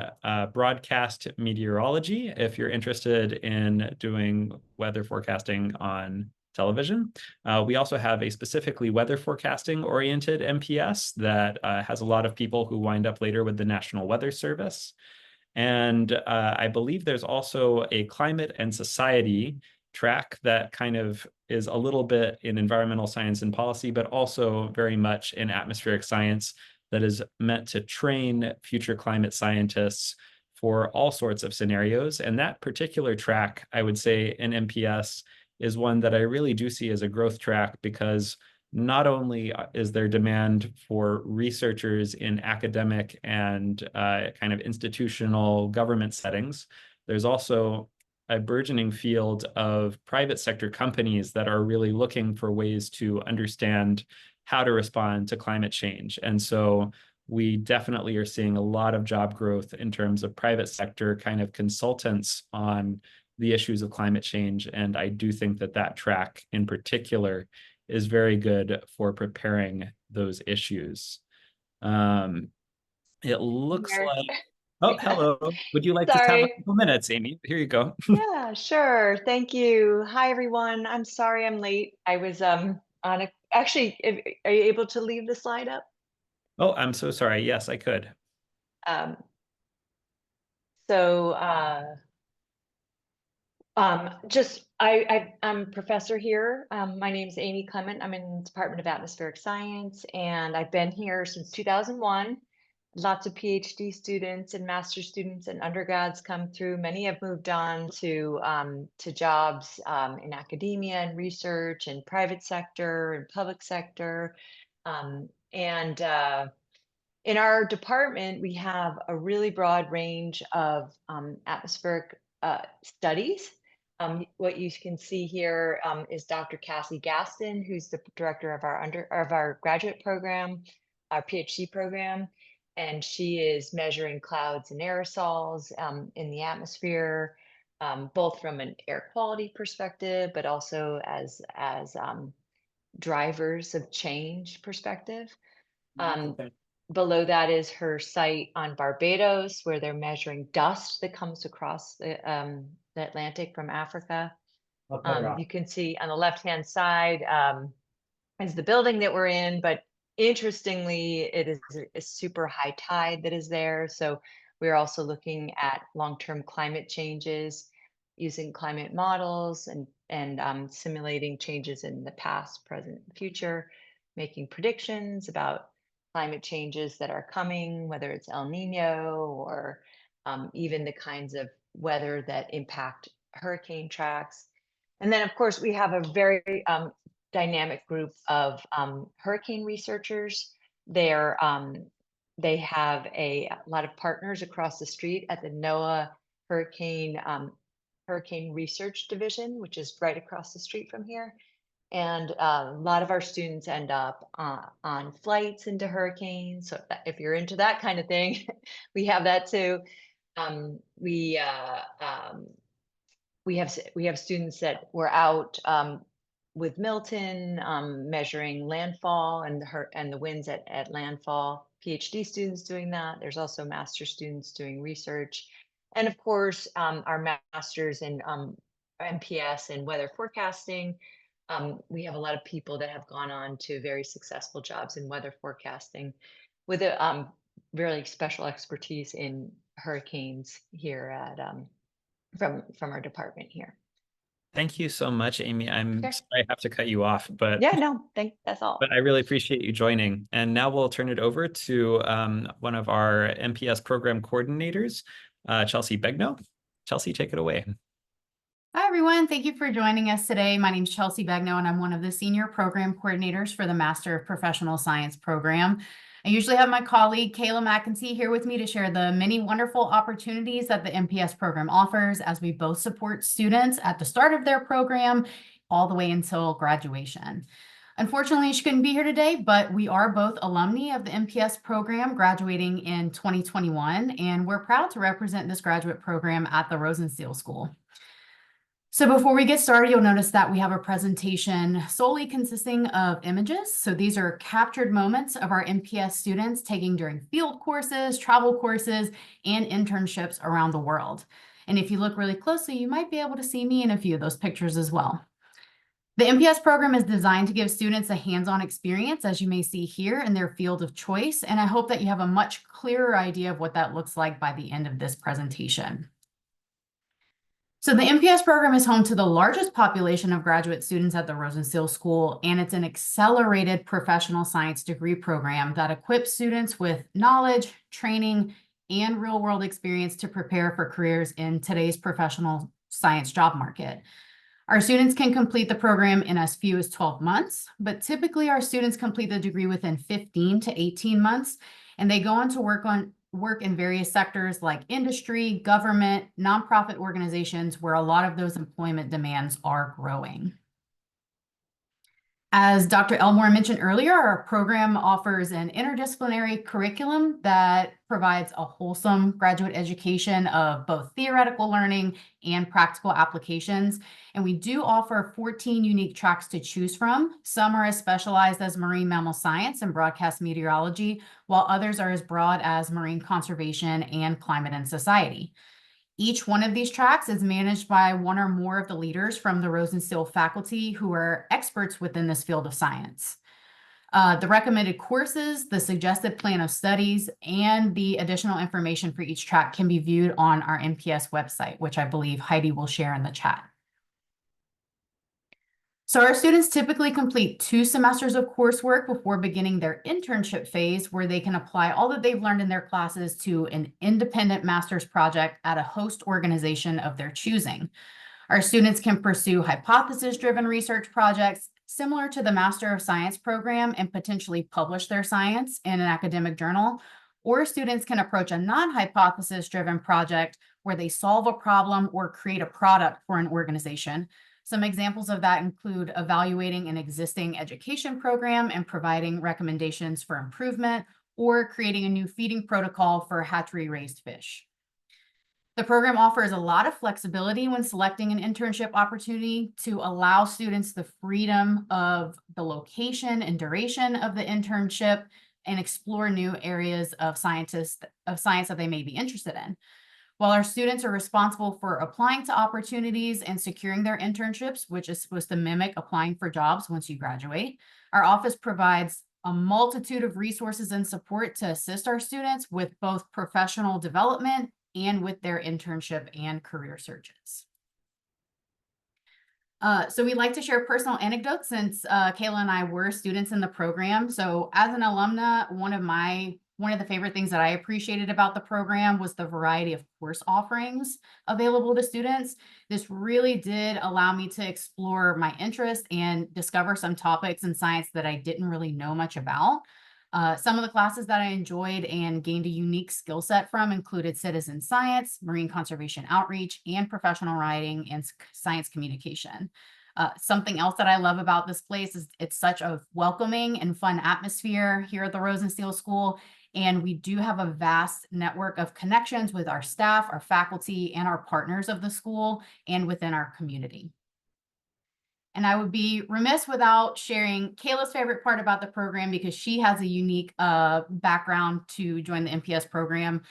broadcast meteorology, if you're interested in doing weather forecasting on television. We also have a specifically weather forecasting oriented MPS that has a lot of people who wind up later with the National Weather Service. And I believe there's also a climate and society track that kind of is a little bit in environmental science and policy, but also very much in atmospheric science that is meant to train future climate scientists for all sorts of scenarios. And that particular track, I would say in MPS, is one that I really do see as a growth track, because not only is there demand for researchers in academic and kind of institutional government settings, there's also a burgeoning field of private sector companies that are really looking for ways to understand how to respond to climate change. And so we definitely are seeing a lot of job growth in terms of private sector kind of consultants on the issues of climate change. And I do think that that track in particular is very good for preparing those issues. It looks Here. like, oh, hello. Would you like to have a Sorry. couple minutes, Amy? Here you go. Yeah, sure. Thank you. Hi, everyone. I'm sorry I'm late. I was on a, actually, are you able to leave the slide up? Oh, I'm so sorry. Yes, I could. Um, so I'm a professor here. My name is Amy Clement. I'm in the Department of Atmospheric Science, and I've been here since 2001. Lots of PhD students and master's students and undergrads come through. Many have moved on to jobs in academia and research and private sector and public sector. In our department, we have a really broad range of atmospheric studies. What you can see here is Dr. Cassie Gaston, who's the director of our graduate program, our PhD program, and she is measuring clouds and aerosols in the atmosphere, both from an air quality perspective, but also as drivers of change perspective. Okay. Below that is her site on Barbados, where they're measuring dust that comes across the Atlantic from Africa. You can see on the left-hand side, is the building that we're in, but interestingly, it is a super high tide that is there. So we're also looking at long-term climate changes using climate models and simulating changes in the past, present, and future, making predictions about climate changes that are coming, whether it's El Nino or even the kinds of weather that impact hurricane tracks. And then, of course, we have a very dynamic group of hurricane researchers. They have a lot of partners across the street at the NOAA Hurricane Research Division, which is right across the street from here. And a lot of our students end up on flights into hurricanes. So if you're into that kind of thing, we have that too. We have students that were out with Milton measuring landfall and the winds at landfall. PhD students doing that. There's also master students doing research, and of course our masters in MPS and weather forecasting. We have a lot of people that have gone on to very successful jobs in weather forecasting with a really special expertise in hurricanes here at from our department here. Thank you so much, Amy. I'm Sure. sorry I have to cut you off, but Yeah, no, that's all. but I really appreciate you joining. And now we'll turn it over to one of our MPS program coordinators, Chelsea Begnaud. Chelsea, take it away. Hi, everyone. Thank you for joining us today. My name is Chelsea Begnaud, and I'm one of the senior program coordinators for the Master of Professional Science program. I usually have my colleague, Kayla McEntee, here with me to share the many wonderful opportunities that the MPS program offers as we both support students at the start of their program all the way until graduation. Unfortunately, she couldn't be here today, but we are both alumni of the MPS program graduating in 2021, and we're proud to represent this graduate program at the Rosenstiel School. So before we get started, you'll notice that we have a presentation solely consisting of images. So these are captured moments of our MPS students taking during field courses, travel courses, and internships around the world. And if you look really closely, you might be able to see me in a few of those pictures as well. The MPS program is designed to give students a hands-on experience, as you may see here, in their field of choice. And I hope that you have a much clearer idea of what that looks like by the end of this presentation. So the MPS program is home to the largest population of graduate students at the Rosenstiel School, and it's an accelerated professional science degree program that equips students with knowledge, training, and real-world experience to prepare for careers in today's professional science job market. Our students can complete the program in as few as 12 months, but typically our students complete the degree within 15 to 18 months, and they go on to work in various sectors like industry, government, nonprofit organizations, where a lot of those employment demands are growing. As Dr. Elmore mentioned earlier, our program offers an interdisciplinary curriculum that provides a wholesome graduate education of both theoretical learning and practical applications. And we do offer 14 unique tracks to choose from. Some are as specialized as marine mammal science and broadcast meteorology, while others are as broad as marine conservation and climate and society. Each one of these tracks is managed by one or more of the leaders from the Rosenstiel faculty who are experts within this field of science. The recommended courses, the suggested plan of studies, and the additional information for each track can be viewed on our MPS website, which I believe Heidi will share in the chat. So our students typically complete 2 semesters of coursework before beginning their internship phase, where they can apply all that they've learned in their classes to an independent master's project at a host organization of their choosing. Our students can pursue hypothesis-driven research projects similar to the Master of Science program and potentially publish their science in an academic journal, or students can approach a non-hypothesis-driven project where they solve a problem or create a product for an organization. Some examples of that include evaluating an existing education program and providing recommendations for improvement, or creating a new feeding protocol for hatchery-raised fish. The program offers a lot of flexibility when selecting an internship opportunity to allow students the freedom of the location and duration of the internship and explore new areas of science that they may be interested in. While our students are responsible for applying to opportunities and securing their internships, which is supposed to mimic applying for jobs once you graduate, our office provides a multitude of resources and support to assist our students with both professional development and with their internship and career searches. So we like to share personal anecdotes since Kayla and I were students in the program. So as an alumna, one of the favorite things that I appreciated about the program was the variety of course offerings available to students. This really did allow me to explore my interest and discover some topics in science that I didn't really know much about. Some of the classes that I enjoyed and gained a unique skill set from included citizen science, marine conservation outreach, and professional writing and science communication. Something else that I love about this place is it's such a welcoming and fun atmosphere here at the Rosenstiel School. And we do have a vast network of connections with our staff, our faculty, and our partners of the school and within our community. And I would be remiss without sharing Kayla's favorite part about the program because she has a unique background to join the MPS program,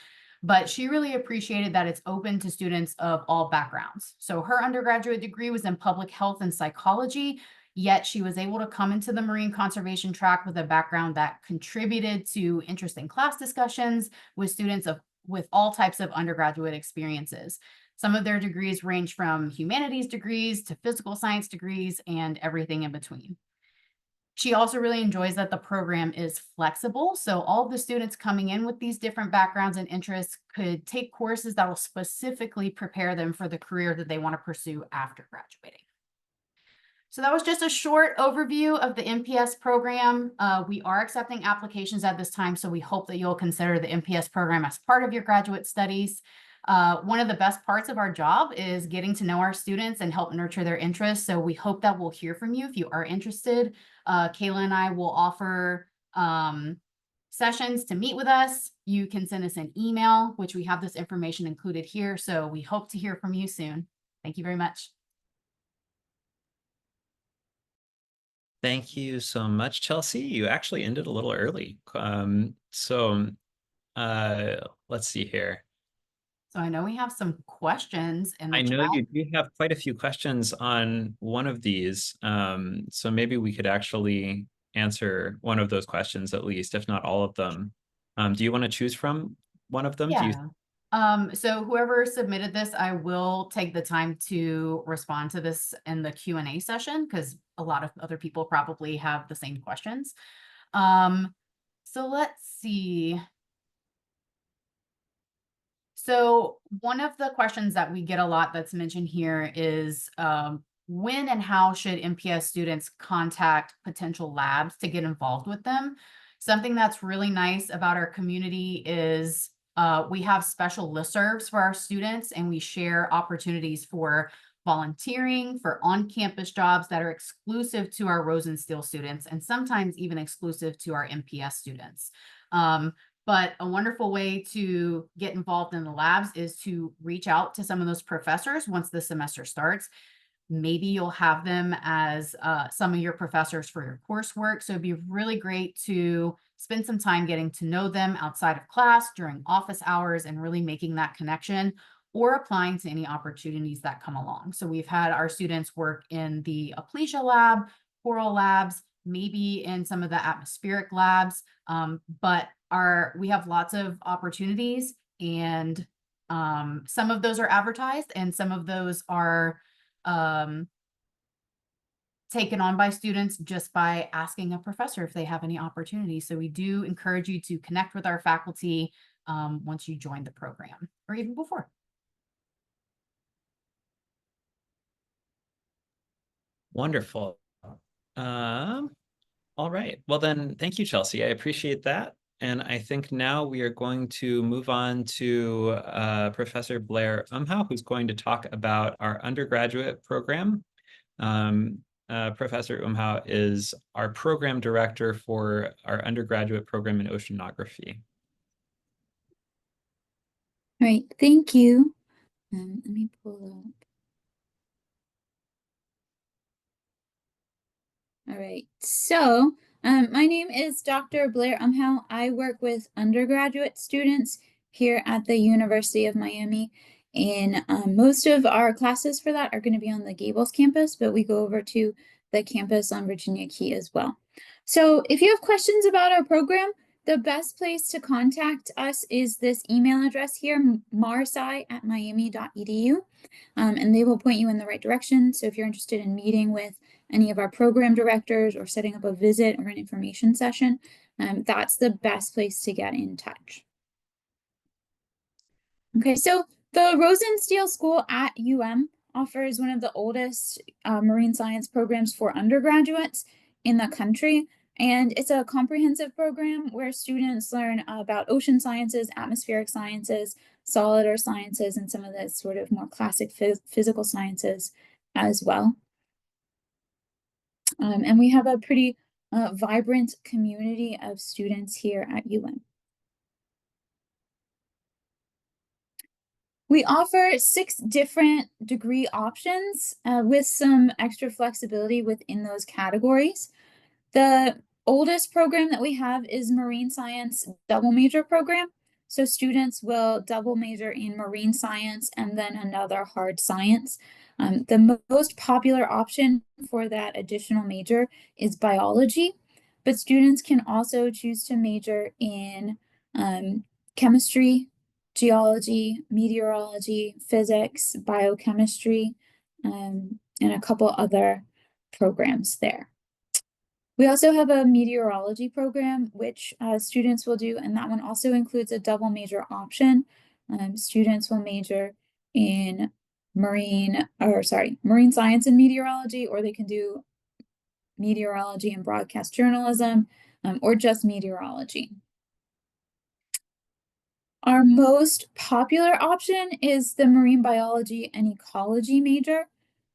but she really appreciated that it's open to students of all backgrounds. So her undergraduate degree was in public health and psychology, yet she was able to come into the marine conservation track with a background that contributed to interesting class discussions with students with all types of undergraduate experiences. Some of their degrees range from humanities degrees to physical science degrees and everything in between. She also really enjoys that the program is flexible. So all of the students coming in with these different backgrounds and interests could take courses that will specifically prepare them for the career that they want to pursue after graduating. So that was just a short overview of the MPS program. We are accepting applications at this time, so we hope that you'll consider the MPS program as part of your graduate studies. One of the best parts of our job is getting to know our students and help nurture their interests. So we hope that we'll hear from you if you are interested. Kayla and I will offer sessions to meet with us. You can send us an email, which we have this information included here. So we hope to hear from you soon. Thank you very much. Thank you so much, Chelsea. You actually ended a little early. Let's see here. So I know we have some questions in the I know chat. you do have quite a few questions on one of these. So maybe we could actually answer one of those questions at least, if not all of them. Do you want to choose from one of them? Yeah. So whoever submitted this, I will take the time to respond to this in the Q&A session because a lot of other people probably have the same questions. So let's see. So one of the questions that we get a lot that's mentioned here is when and how should MPS students contact potential labs to get involved with them? Something that's really nice about our community is we have special listservs for our students, and we share opportunities for volunteering, for on-campus jobs that are exclusive to our Rosenstiel students, and sometimes even exclusive to our MPS students. But a wonderful way to get involved in the labs is to reach out to some of those professors once the semester starts. Maybe you'll have them as some of your professors for your coursework. So it'd be really great to spend some time getting to know them outside of class during office hours and really making that connection or applying to any opportunities that come along. So we've had our students work in the Aplysia lab, coral labs, maybe in some of the atmospheric labs, but we have lots of opportunities, and some of those are advertised and some of those are taken on by students just by asking a professor if they have any opportunities. So we do encourage you to connect with our faculty once you join the program or even before. Wonderful. All right. Well, then, thank you, Chelsea. I appreciate that. And I think now we are going to move on to Professor Blaire Umhau, who's going to talk about our undergraduate program. Professor Umhau is our program director for our undergraduate program in oceanography. All right, thank you. Let me pull up. All right, so my name is Dr. Blaire Umhau. I work with undergraduate students here at the University of Miami. And most of our classes for that are going to be on the Gables campus, but we go over to the campus on Virginia Key as well. So if you have questions about our program, the best place to contact us is this email address here, marsci@miami.edu, and they will point you in the right direction. So if you're interested in meeting with any of our program directors or setting up a visit or an information session, that's the best place to get in touch. Okay, so the Rosenstiel School at offers one of the oldest marine science programs for undergraduates in the country. And it's a comprehensive program where students learn about ocean sciences, atmospheric sciences, solid earth sciences, and some of the sort of more classic physical sciences as well. And we have a pretty vibrant community of students here at We offer 6 different degree options with some extra flexibility within those categories. The oldest program that we have is Marine Science double major program. So students will double major in marine science and then another hard science. The most popular option for that additional major is biology, but students can also choose to major in chemistry, geology, meteorology, physics, biochemistry, and a couple other programs there. We also have a meteorology program, which students will do, and that one also includes a double major option. Students will major in marine science and meteorology, or they can do meteorology and broadcast journalism, or just meteorology. Our most popular option is the marine biology and ecology major.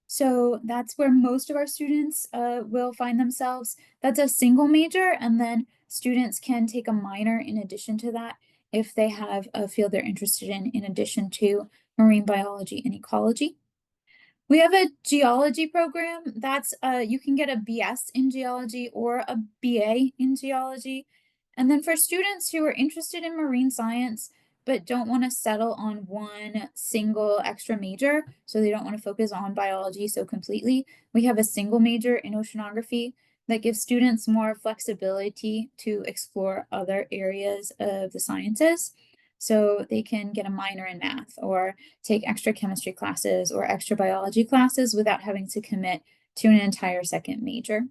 So that's where most of our students will find themselves. That's a single major, and then students can take a minor in addition to that if they have a field they're interested in addition to marine biology and ecology. We have a geology program. That's you can get a BS in geology or a BA in geology. And then for students who are interested in marine science, but don't want to settle on one single extra major, so they don't want to focus on biology so completely, we have a single major in oceanography that gives students more flexibility to explore other areas of the sciences. So they can get a minor in math or take extra chemistry classes or extra biology classes without having to commit to an entire second major.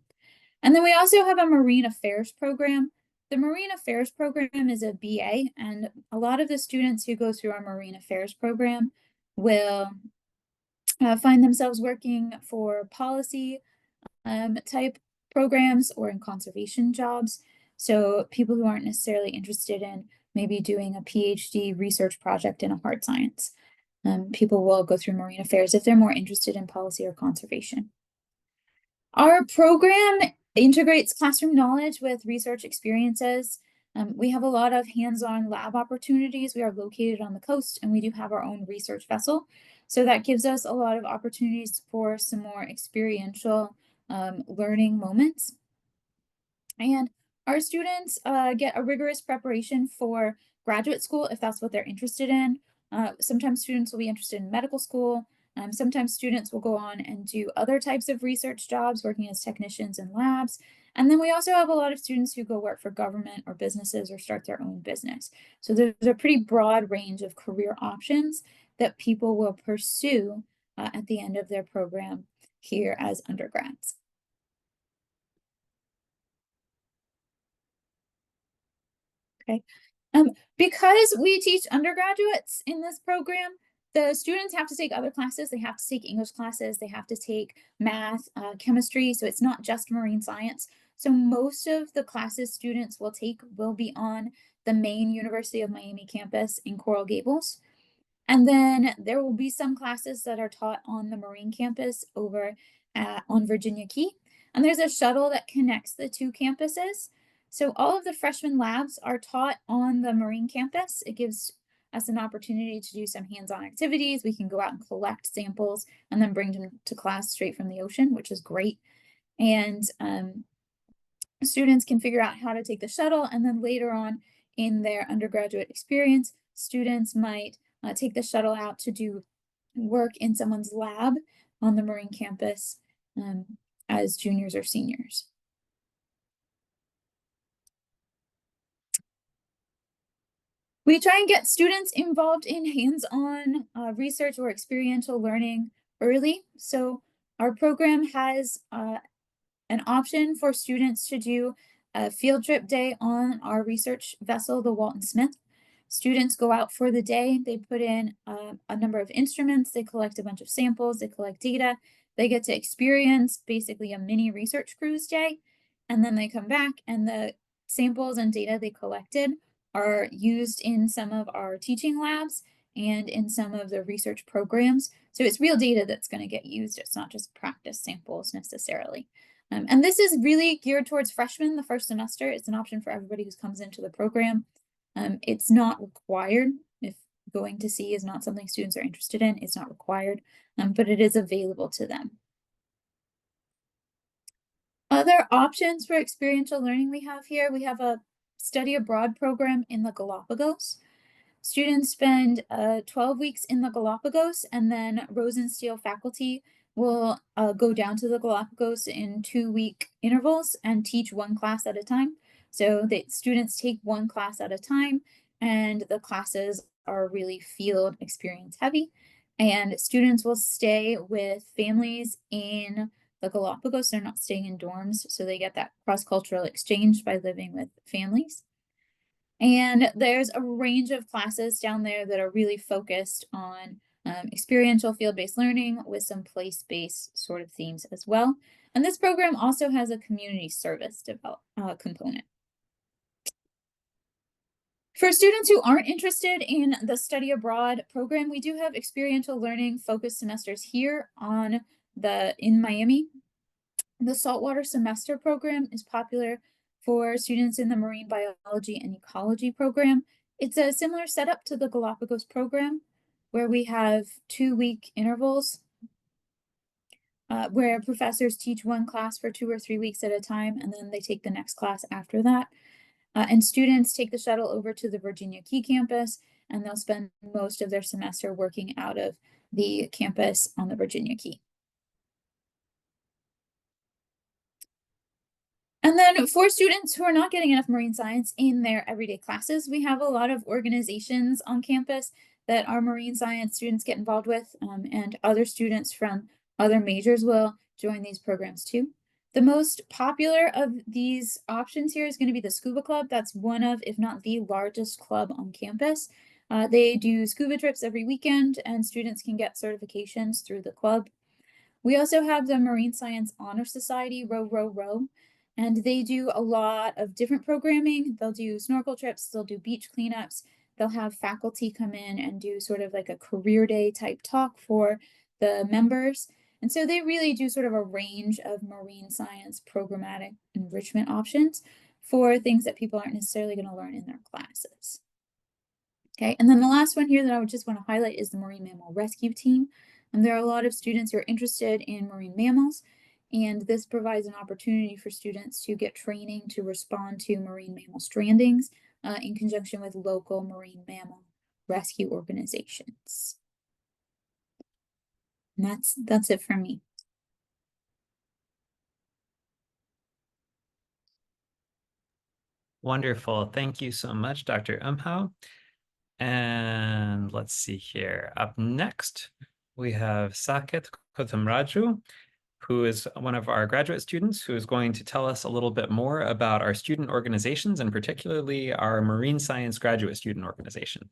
And then we also have a marine affairs program. The Marine Affairs program is a BA, and a lot of the students who go through our Marine Affairs program will find themselves working for policy type programs or in conservation jobs. So people who aren't necessarily interested in maybe doing a PhD research project in a hard science. People will go through Marine Affairs if they're more interested in policy or conservation. Our program integrates classroom knowledge with research experiences. We have a lot of hands-on lab opportunities. We are located on the coast and we do have our own research vessel. So that gives us a lot of opportunities for some more experiential learning moments. And our students get a rigorous preparation for graduate school if that's what they're interested in. Sometimes students will be interested in medical school. Sometimes students will go on and do other types of research jobs, working as technicians in labs. And then we also have a lot of students who go work for government or businesses or start their own business. So there's a pretty broad range of career options that people will pursue at the end of their program here as undergrads. Okay. Because we teach undergraduates in this program, the students have to take other classes. They have to take English classes. They have to take math, chemistry. So it's not just marine science. So most of the classes students will take will be on the main University of Miami campus in Coral Gables. And then there will be some classes that are taught on the marine campus over on Virginia Key. And there's a shuttle that connects the two campuses. So all of the freshman labs are taught on the marine campus. It gives us an opportunity to do some hands-on activities. We can go out and collect samples and then bring them to class straight from the ocean, which is great. And students can figure out how to take the shuttle, and then later on in their undergraduate experience, students might take the shuttle out to do work in someone's lab on the marine campus as juniors or seniors. We try and get students involved in hands-on research or experiential learning early. So our program has an option for students to do a field trip day on our research vessel, the Walton Smith. Students go out for the day, they put in a number of instruments, they collect a bunch of samples, they collect data, they get to experience basically a mini research cruise day, and then they come back and the samples and data they collected are used in some of our teaching labs and in some of the research programs. So it's real data that's going to get used. It's not just practice samples necessarily. And this is really geared towards freshmen the first semester. It's an option for everybody who comes into the program. It's not required. If going to sea is not something students are interested in, it's not required, but it is available to them. Other options for experiential learning we have here, we have a study abroad program in the Galapagos. Students spend 12 weeks in the Galapagos, and then Rosenstiel faculty will go down to the Galapagos in 2-week intervals and teach one class at a time. So the students take one class at a time, and the classes are really field experience heavy. And students will stay with families in the Galapagos. They're not staying in dorms, so they get that cross-cultural exchange by living with families. And there's a range of classes down there that are really focused on experiential field-based learning with some place-based sort of themes as well. And this program also has a community service component. For students who aren't interested in the study abroad program, we do have experiential learning focused semesters here in Miami. The saltwater semester program is popular for students in the marine biology and ecology program. It's a similar setup to the Galapagos program, where we have 2-week intervals where professors teach one class for 2 or 3 weeks at a time, and then they take the next class after that. And students take the shuttle over to the Virginia Key campus, and they'll spend most of their semester working out of the campus on the Virginia Key. And then for students who are not getting enough marine science in their everyday classes, we have a lot of organizations on campus that our marine science students get involved with, and other students from other majors will join these programs too. The most popular of these options here is going to be the Scuba Club. That's one of, if not the largest club on campus. They do scuba trips every weekend, and students can get certifications through the club. We also have the Marine Science Honor Society, Row, and they do a lot of different programming. They'll do snorkel trips, they'll do beach cleanups, they'll have faculty come in and do sort of like a career day type talk for the members. And so they really do sort of a range of marine science programmatic enrichment options for things that people aren't necessarily going to learn in their classes. Okay, and then the last one here that I would just want to highlight is the Marine Mammal Rescue Team. And there are a lot of students who are interested in marine mammals, and this provides an opportunity for students to get training to respond to marine mammal strandings in conjunction with local marine mammal rescue organizations. And that's it for me. Wonderful. Thank you so much, Dr. Umhau. And let's see here. Up next, we have Saketh Kotamraju, who is one of our graduate students who is going to tell us a little bit more about our student organizations, and particularly our Marine Science Graduate Student Organization.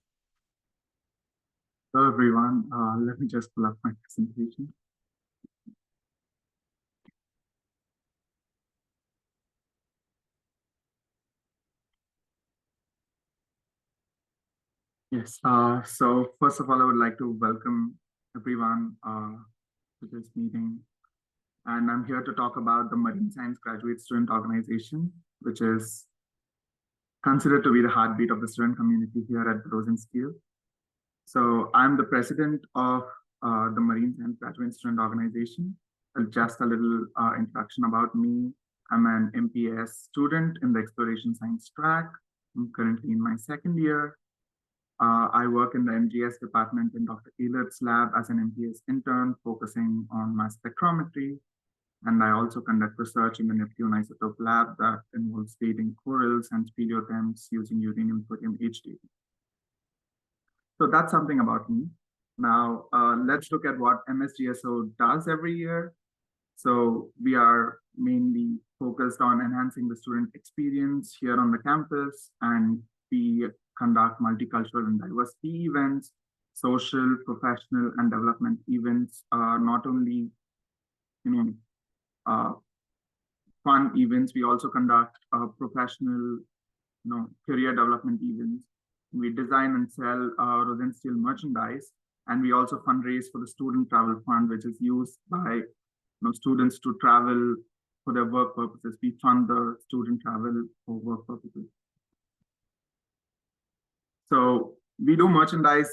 Hello, everyone. Let me just pull up my presentation. Yes, so first of all, I would like to welcome everyone to this meeting. And I'm here to talk about the Marine Science Graduate Student Organization, which is considered to be the heartbeat of the student community here at Rosenstiel. So I'm the president of the Marine Science Graduate Student Organization. Just a little introduction about me. I'm an MPS student in the Exploration Science track. I'm currently in my second year. I work in the MGS department in Dr. Ehlert's lab as an MPS intern, focusing on mass spectrometry. And I also conduct research in the Neptune isotope lab that involves dating corals and speleothems using uranium-thorium H dating. So that's something about me. Now, let's look at what MSGSO does every year. So we are mainly focused on enhancing the student experience here on the campus, and we conduct multicultural and diversity events, social, professional, and development events, not only fun events, we also conduct professional career development events. We design and sell Rosenstiel merchandise, and we also fundraise for the Student Travel Fund, which is used by students to travel for their work purposes. We fund the student travel for work purposes. So we do merchandise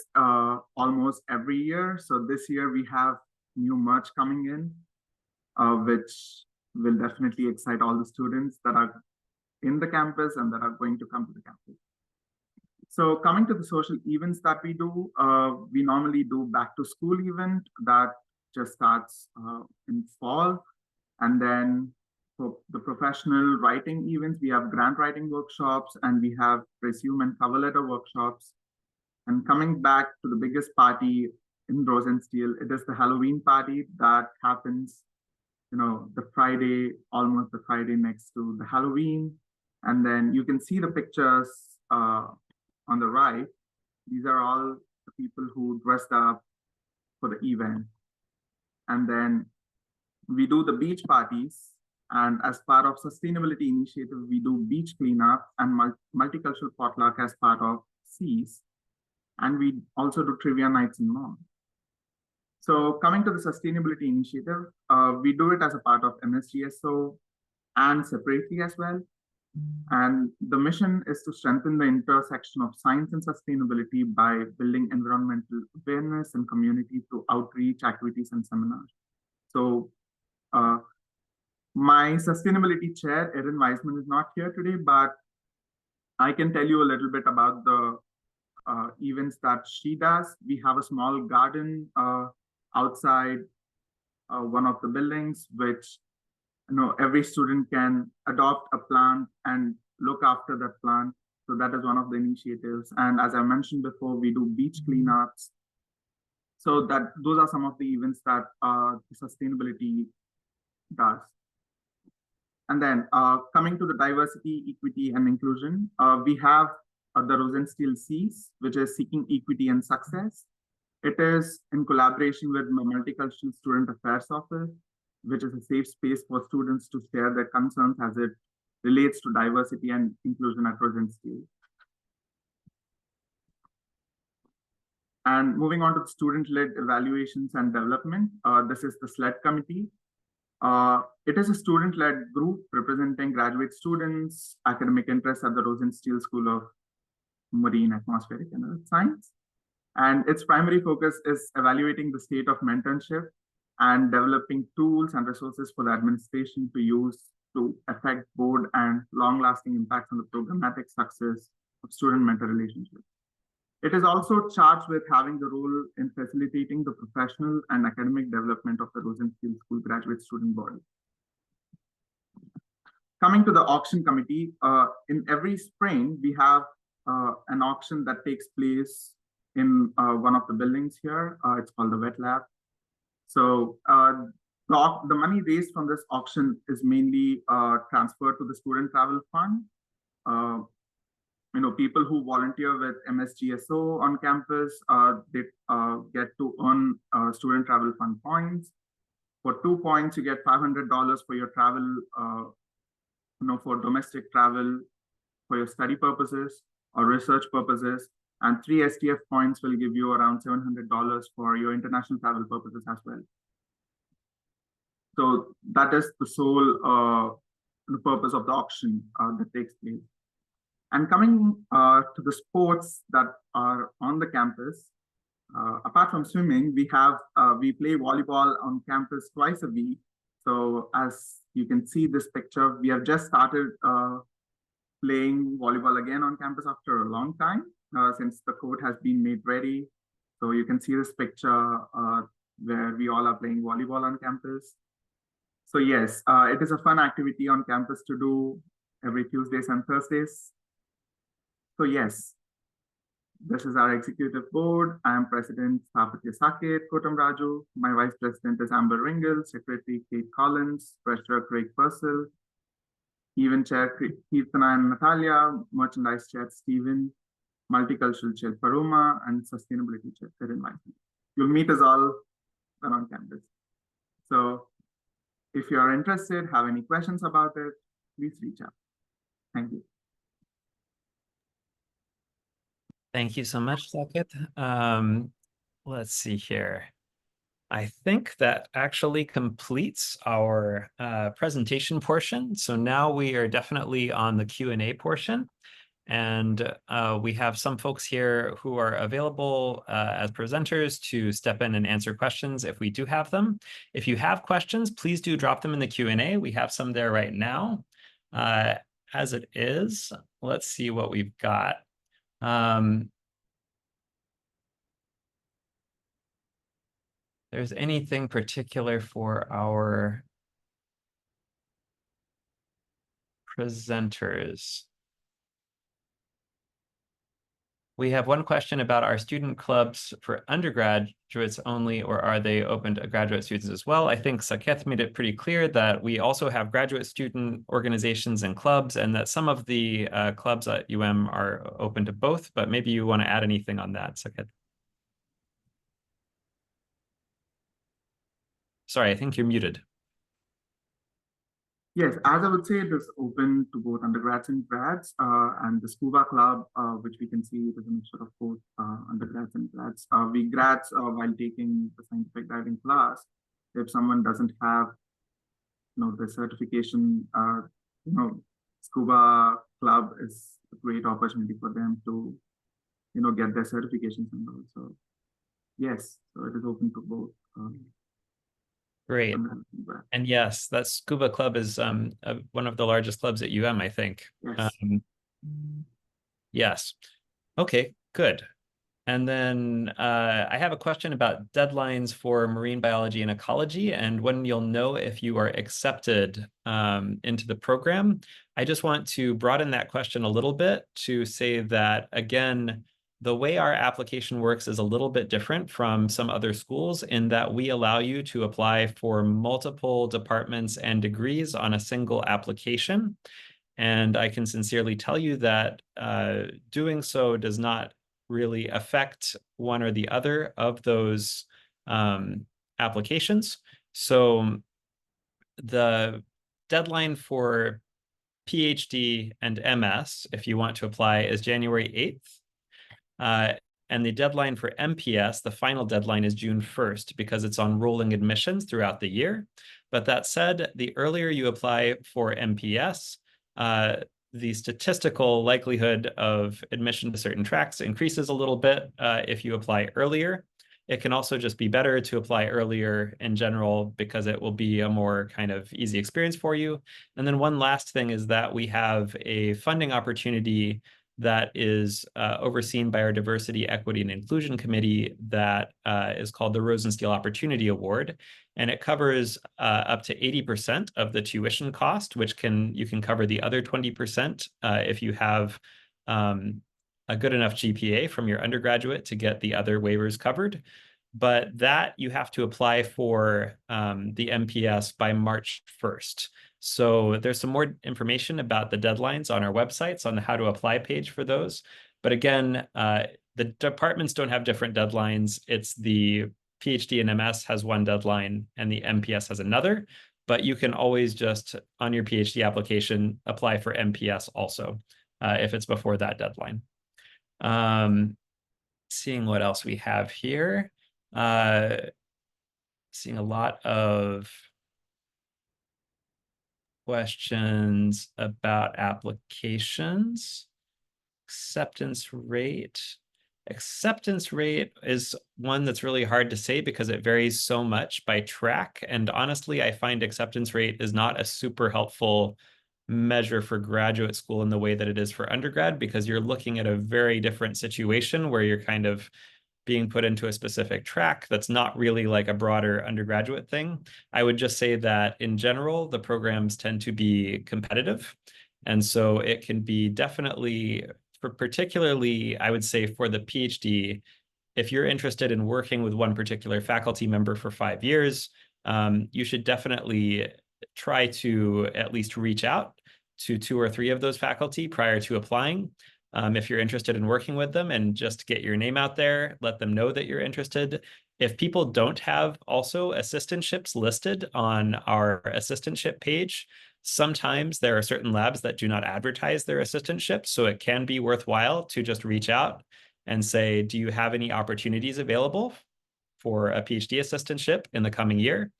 almost every year. So this year we have new merch coming in, which will definitely excite all the students that are in the campus and that are going to come to the campus. So coming to the social events that we do, we normally do back to school event that just starts in fall. And then for the professional writing events, we have grant writing workshops, and we have resume and cover letter workshops. And coming back to the biggest party in Rosenstiel, it is the Halloween party that happens, the Friday, almost the Friday next to the Halloween. And then you can see the pictures on the right. These are all the people who dressed up for the event. And then we do the beach parties. And as part of sustainability initiative, we do beach cleanup and multicultural potluck as part of SEAS. And we also do trivia nights and more. So coming to the sustainability initiative, we do it as a part of MSGSO and separately as well. And the mission is to strengthen the intersection of science and sustainability by building environmental awareness and community through outreach, activities, and seminars. So my sustainability chair, Erin Weisman, is not here today, but I can tell you a little bit about the events that she does. We have a small garden outside one of the buildings, which every student can adopt a plant and look after that plant. So that is one of the initiatives. And as I mentioned before, we do beach cleanups. So those are some of the events that sustainability does. And then coming to the diversity, equity, and inclusion, we have the Rosenstiel SEAS, which is Seeking Equity and Success. It is in collaboration with the Multicultural Student Affairs Office, which is a safe space for students to share their concerns as it relates to diversity and inclusion at Rosenstiel. And moving on to the student-led evaluations and development, this is the SLED committee. It is a student-led group representing graduate students, academic interests at the Rosenstiel School of Marine, Atmospheric, and Earth Science. And its primary focus is evaluating the state of mentorship and developing tools and resources for the administration to use to affect board and long-lasting impacts on the programmatic success of student-mentor relationships. It is also charged with having the role in facilitating the professional and academic development of the Rosenstiel School graduate student body. Coming to the auction committee, in every spring, we have an auction that takes place in one of the buildings here. It's called the Wet Lab. So the money raised from this auction is mainly transferred to the Student Travel Fund. People who volunteer with MSGSO on campus, they get to earn Student Travel Fund points. For 2 points, you get $500 for your travel, for domestic travel, for your study purposes or research purposes. And 3 STF points will give you around $700 for your international travel purposes as well. So that is the sole purpose of the auction that takes place. And coming to the sports that are on the campus, apart from swimming, we play volleyball on campus twice a week. So as you can see this picture, we have just started playing volleyball again on campus after a long time. since the court has been made ready. So you can see this picture where we all are playing volleyball on campus. So yes, it is a fun activity on campus to do every Tuesdays and Thursdays. So yes, this is our executive board. I am President Saketh Kotamraju. My Vice President is Amber Ringel, Secretary Kate Collins, Treasurer Craig Purcell, Event Chair Kirtana and Natalia, Merchandise Chair Stephen, Multicultural Chair Paroma, and Sustainability Chair Erin Weissman. You'll meet us all around campus. So if you are interested, have any questions about it, please reach out. Thank you. Thank you so much, Saketh. Let's see here. I think that actually completes our presentation portion. So now we are definitely on the Q&A portion. And we have some folks here who are available as presenters to step in and answer questions if we do have them. If you have questions, please do drop them in the Q&A. We have some there right now. As it is, let's see what we've got. There's anything particular for our presenters? We have one question about our student clubs for undergraduates only, or are they open to graduate students as well? I think Saketh made it pretty clear that we also have graduate student organizations and clubs, and that some of the clubs at UM are open to both, but maybe you want to add anything on that, Saketh. Sorry, I think you're muted. Yes, as I would say, it is open to both undergrads and grads, and the scuba club, which we can see is a mixture of both undergrads and grads. We grads, while taking the scientific diving class, if someone doesn't have, the certification, scuba club is a great opportunity for them to, get their certifications and all. So, yes, so it is open to both. Great. And yes, that scuba club is one of the largest clubs at UM, I think. Yes. Yes. Okay, good. And then I have a question about deadlines for marine biology and ecology and when you'll know if you are accepted into the program. I just want to broaden that question a little bit to say that, again, the way our application works is a little bit different from some other schools in that we allow you to apply for multiple departments and degrees on a single application. And I can sincerely tell you that doing so does not really affect one or the other of those applications. So the deadline for PhD and MS, if you want to apply, is January 8th. And the deadline for MPS, the final deadline, is June 1st because it's on rolling admissions throughout the year. But that said, the earlier you apply for MPS, the statistical likelihood of admission to certain tracks increases a little bit if you apply earlier. It can also just be better to apply earlier in general because it will be a more kind of easy experience for you. And then one last thing is that we have a funding opportunity that is overseen by our Diversity, Equity, and Inclusion Committee that is called the Rosenstiel Opportunity Award. And it covers up to 80% of the tuition cost, which you can cover the other 20% if you have a good enough GPA from your undergraduate to get the other waivers covered. But that you have to apply for the MPS by March 1st. So there's some more information about the deadlines on our websites on the how to apply page for those. But again, the departments don't have different deadlines. It's the PhD and MS has one deadline and the MPS has another. But you can always just, on your PhD application, apply for MPS also, if it's before that deadline. Seeing what else we have here. Seeing a lot of questions about applications. Acceptance rate. Acceptance rate is one that's really hard to say because it varies so much by track. And honestly, I find acceptance rate is not a super helpful measure for graduate school in the way that it is for undergrad, because you're looking at a very different situation where you're kind of being put into a specific track that's not really like a broader undergraduate thing. I would just say that in general, the programs tend to be competitive. And so it can be definitely, for particularly, I would say for the PhD, if you're interested in working with one particular faculty member for 5 years, you should definitely try to at least reach out to 2 or 3 of those faculty prior to applying. If you're interested in working with them, and just get your name out there, let them know that you're interested. If people don't have also assistantships listed on our assistantship page, sometimes there are certain labs that do not advertise their assistantships, so it can be worthwhile to just reach out and say, do you have any opportunities available for a PhD assistantship in the coming year?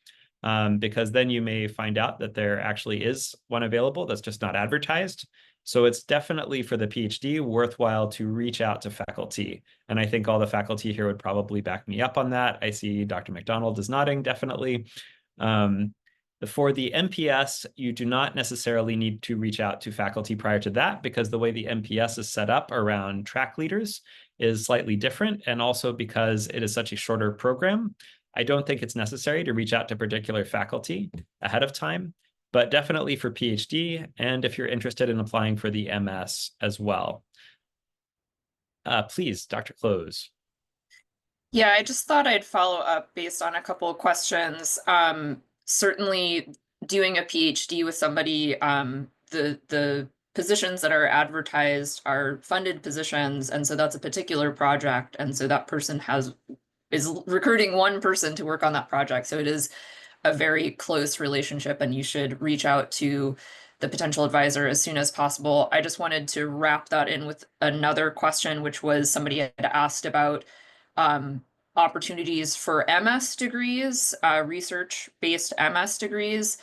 Because then you may find out that there actually is one available that's just not advertised. So it's definitely for the PhD worthwhile to reach out to faculty. And I think all the faculty here would probably back me up on that. I see Dr. Mcdonald is nodding, definitely. For the MPS, you do not necessarily need to reach out to faculty prior to that, because the way the MPS is set up around track leaders is slightly different. And also because it is such a shorter program, I don't think it's necessary to reach out to particular faculty ahead of time, but definitely for PhD, and if you're interested in applying for the MS as well. Please, Dr. Close. Yeah, I just thought I'd follow up based on a couple of questions. Certainly doing a PhD with somebody, the positions that are advertised are funded positions, and so that's a particular project, and so that person is recruiting one person to work on that project. So it is a very close relationship, and you should reach out to the potential advisor as soon as possible. I just wanted to wrap that in with another question, which was somebody had asked about opportunities for MS degrees, research-based MS degrees.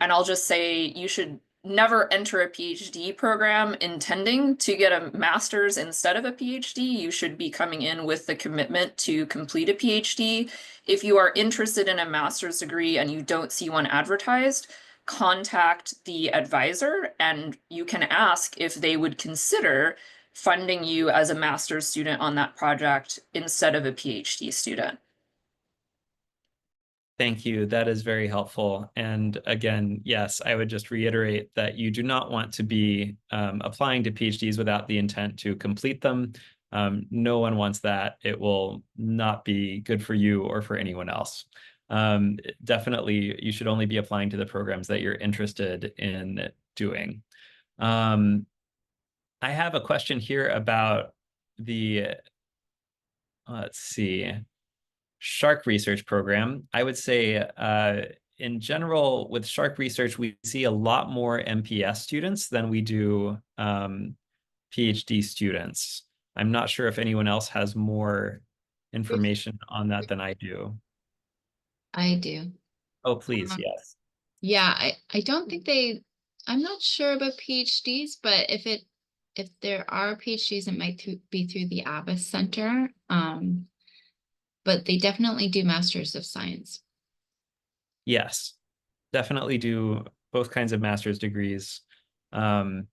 And I'll just say you should never enter a PhD program intending to get a master's instead of a PhD. You should be coming in with the commitment to complete a PhD. If you are interested in a master's degree and you don't see one advertised, contact the advisor and you can ask if they would consider funding you as a master's student on that project instead of a PhD student. Thank you. That is very helpful. And again, yes, I would just reiterate that you do not want to be applying to PhDs without the intent to complete them. No one wants that. It will not be good for you or for anyone else. Definitely, you should only be applying to the programs that you're interested in doing. I have a question here about the, let's see, shark research program. I would say in general, with shark research, we see a lot more MPS students than we do PhD students. I'm not sure if anyone else has more information on that than I do. I do. Oh, please, yes. Yeah, I don't think I'm not sure about PhDs, but if there are PhDs, it might be through the Abbas Center. But they definitely do Masters of Science. Yes, definitely do both kinds of master's degrees. And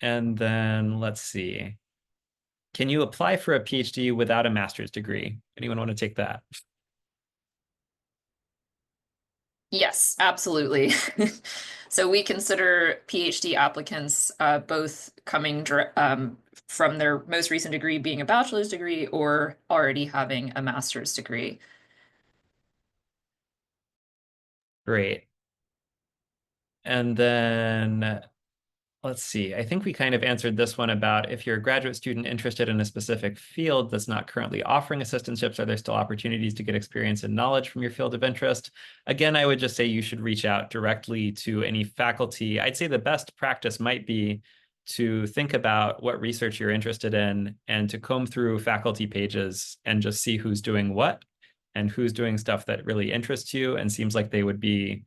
then let's see. Can you apply for a PhD without a master's degree? Anyone want to take that? Yes, absolutely. So we consider PhD applicants both coming from their most recent degree being a bachelor's degree or already having a master's degree. Great. And then let's see, I think we kind of answered this one about if you're a graduate student interested in a specific field that's not currently offering assistantships, are there still opportunities to get experience and knowledge from your field of interest? Again, I would just say you should reach out directly to any faculty. I'd say the best practice might be to think about what research you're interested in and to comb through faculty pages and just see who's doing what and who's doing stuff that really interests you and seems like they would be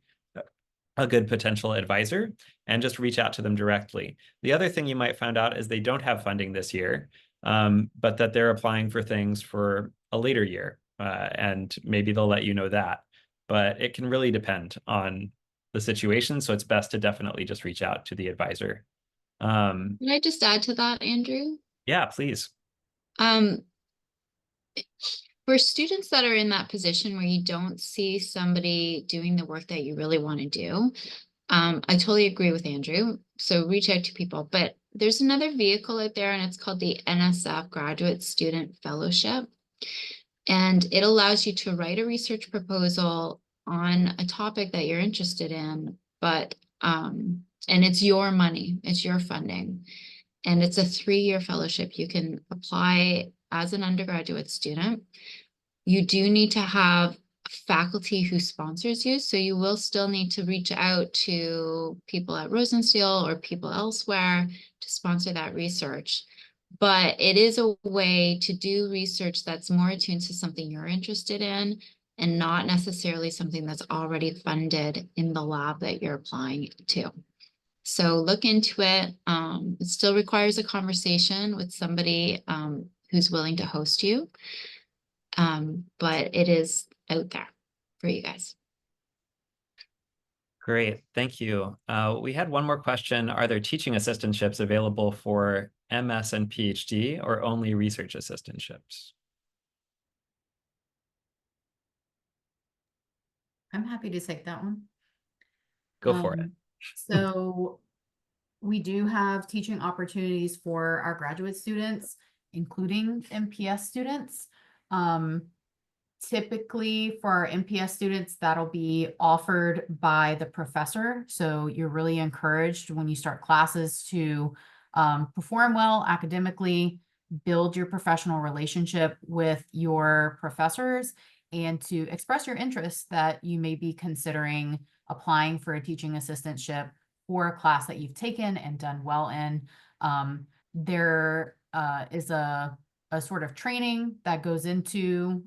a good potential advisor, and just reach out to them directly. The other thing you might find out is they don't have funding this year, but that they're applying for things for a later year, and maybe they'll let you know that. But it can really depend on the situation. So it's best to definitely just reach out to the advisor. Can I just add to that, Andrew? Yeah, please. For students that are in that position where you don't see somebody doing the work that you really want to do, I totally agree with Andrew. So reach out to people, but there's another vehicle out there and it's called the NSF Graduate Student Fellowship. And it allows you to write a research proposal on a topic that you're interested in, but, and it's your money, it's your funding. And it's a 3-year fellowship. You can apply as an undergraduate student. You do need to have faculty who sponsors you. So you will still need to reach out to people at Rosenstiel or people elsewhere to sponsor that research. But it is a way to do research that's more attuned to something you're interested in and not necessarily something that's already funded in the lab that you're applying to. So look into it. It still requires a conversation with somebody who's willing to host you. But it is out there for you guys. Great, thank you. We had one more question. Are there teaching assistantships available for MS and PhD or only research assistantships? I'm happy to take that one. Go for it. So we do have teaching opportunities for our graduate students, including MPS students. Typically for our MPS students, that'll be offered by the professor. So you're really encouraged when you start classes to perform well academically, build your professional relationship with your professors, and to express your interest that you may be considering applying for a teaching assistantship for a class that you've taken and done well in. There is a sort of training that goes into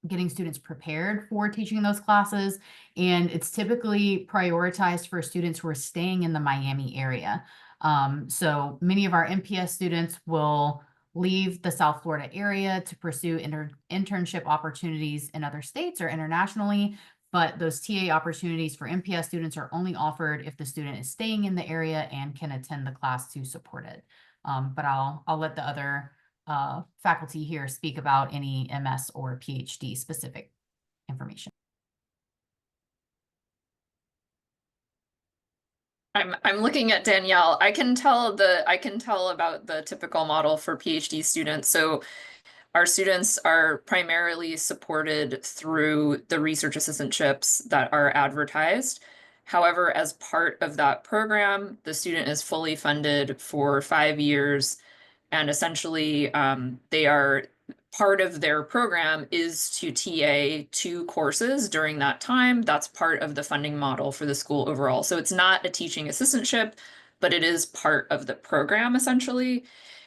getting students prepared for teaching those classes. And it's typically prioritized for students who are staying in the Miami area. So many of our MPS students will leave the South Florida area to pursue internship opportunities in other states or internationally. But those TA opportunities for MPS students are only offered if the student is staying in the area and can attend the class to support it. But I'll let the other faculty here speak about any MS or PhD specific information. I'm looking at Danielle. I can tell about the typical model for PhD students. So our students are primarily supported through the research assistantships that are advertised. However, as part of that program, the student is fully funded for 5 years, and essentially they are part of their program is to TA 2 courses during that time. That's part of the funding model for the school overall. So it's not a teaching assistantship, but it is part of the program essentially.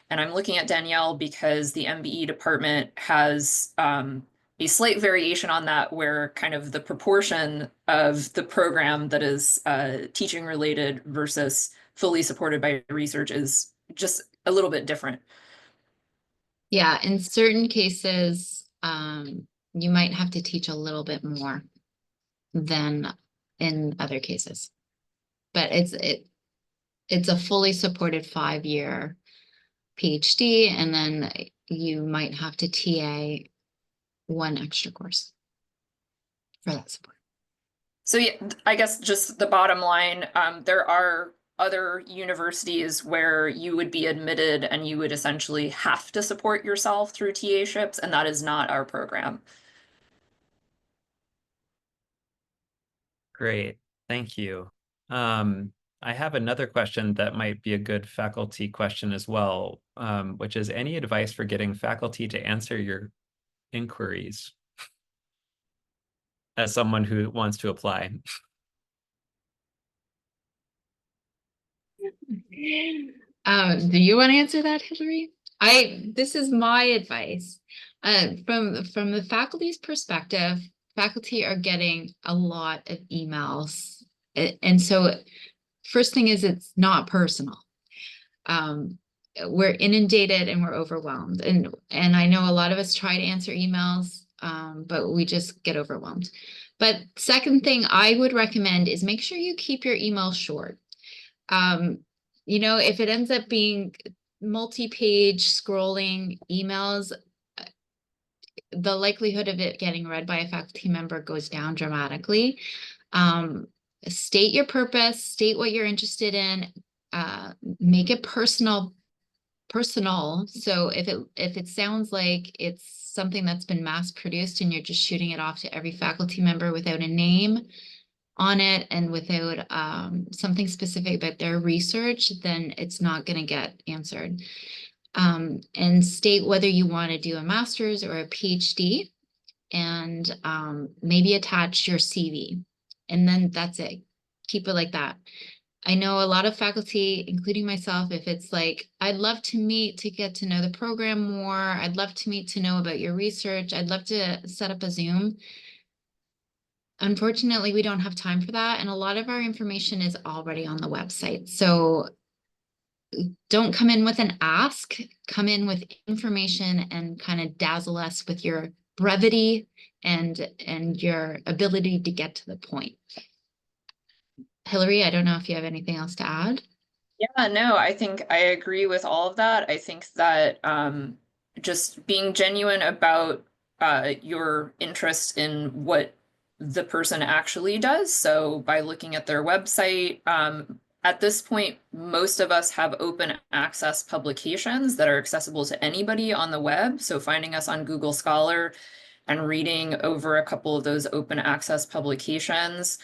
And I'm looking at Danielle because the MBE department has a slight variation on that, where kind of the proportion of the program that is teaching related versus fully supported by research is just a little bit different. Yeah, in certain cases, you might have to teach a little bit more than in other cases. But it's a fully supported 5-year PhD, and then you might have to TA 1 extra course for that support. So yeah, I guess just the bottom line, there are other universities where you would be admitted and you would essentially have to support yourself through TA-ships, and that is not our program. Great, thank you. I have another question that might be a good faculty question as well, which is any advice for getting faculty to answer your inquiries as someone who wants to apply? Do you want to answer that, Hilary? This is my advice. From the faculty's perspective, faculty are getting a lot of emails. And so first thing is, it's not personal. We're inundated and we're overwhelmed. And I know a lot of us try to answer emails, but we just get overwhelmed. But second thing I would recommend is make sure you keep your email short. You know, if it ends up being multi-page scrolling emails, the likelihood of it getting read by a faculty member goes down dramatically. State your purpose, state what you're interested in, make it personal. So if it sounds like it's something that's been mass produced and you're just shooting it off to every faculty member without a name on it and without something specific about their research, then it's not going to get answered. And state whether you want to do a master's or a PhD, and maybe attach your CV. And then that's it. Keep it like that. I know a lot of faculty, including myself, if it's like, I'd love to meet to get to know the program more. I'd love to meet to know about your research. I'd love to set up a Zoom. Unfortunately, we don't have time for that. And a lot of our information is already on the website. So don't come in with an ask, come in with information and kind of dazzle us with your brevity and your ability to get to the point. Hilary, I don't know if you have anything else to add. Yeah, no, I think I agree with all of that. I think that just being genuine about your interest in what the person actually does. So by looking at their website, at this point, most of us have open access publications that are accessible to anybody on the web. So finding us on Google Scholar and reading over a couple of those open access publications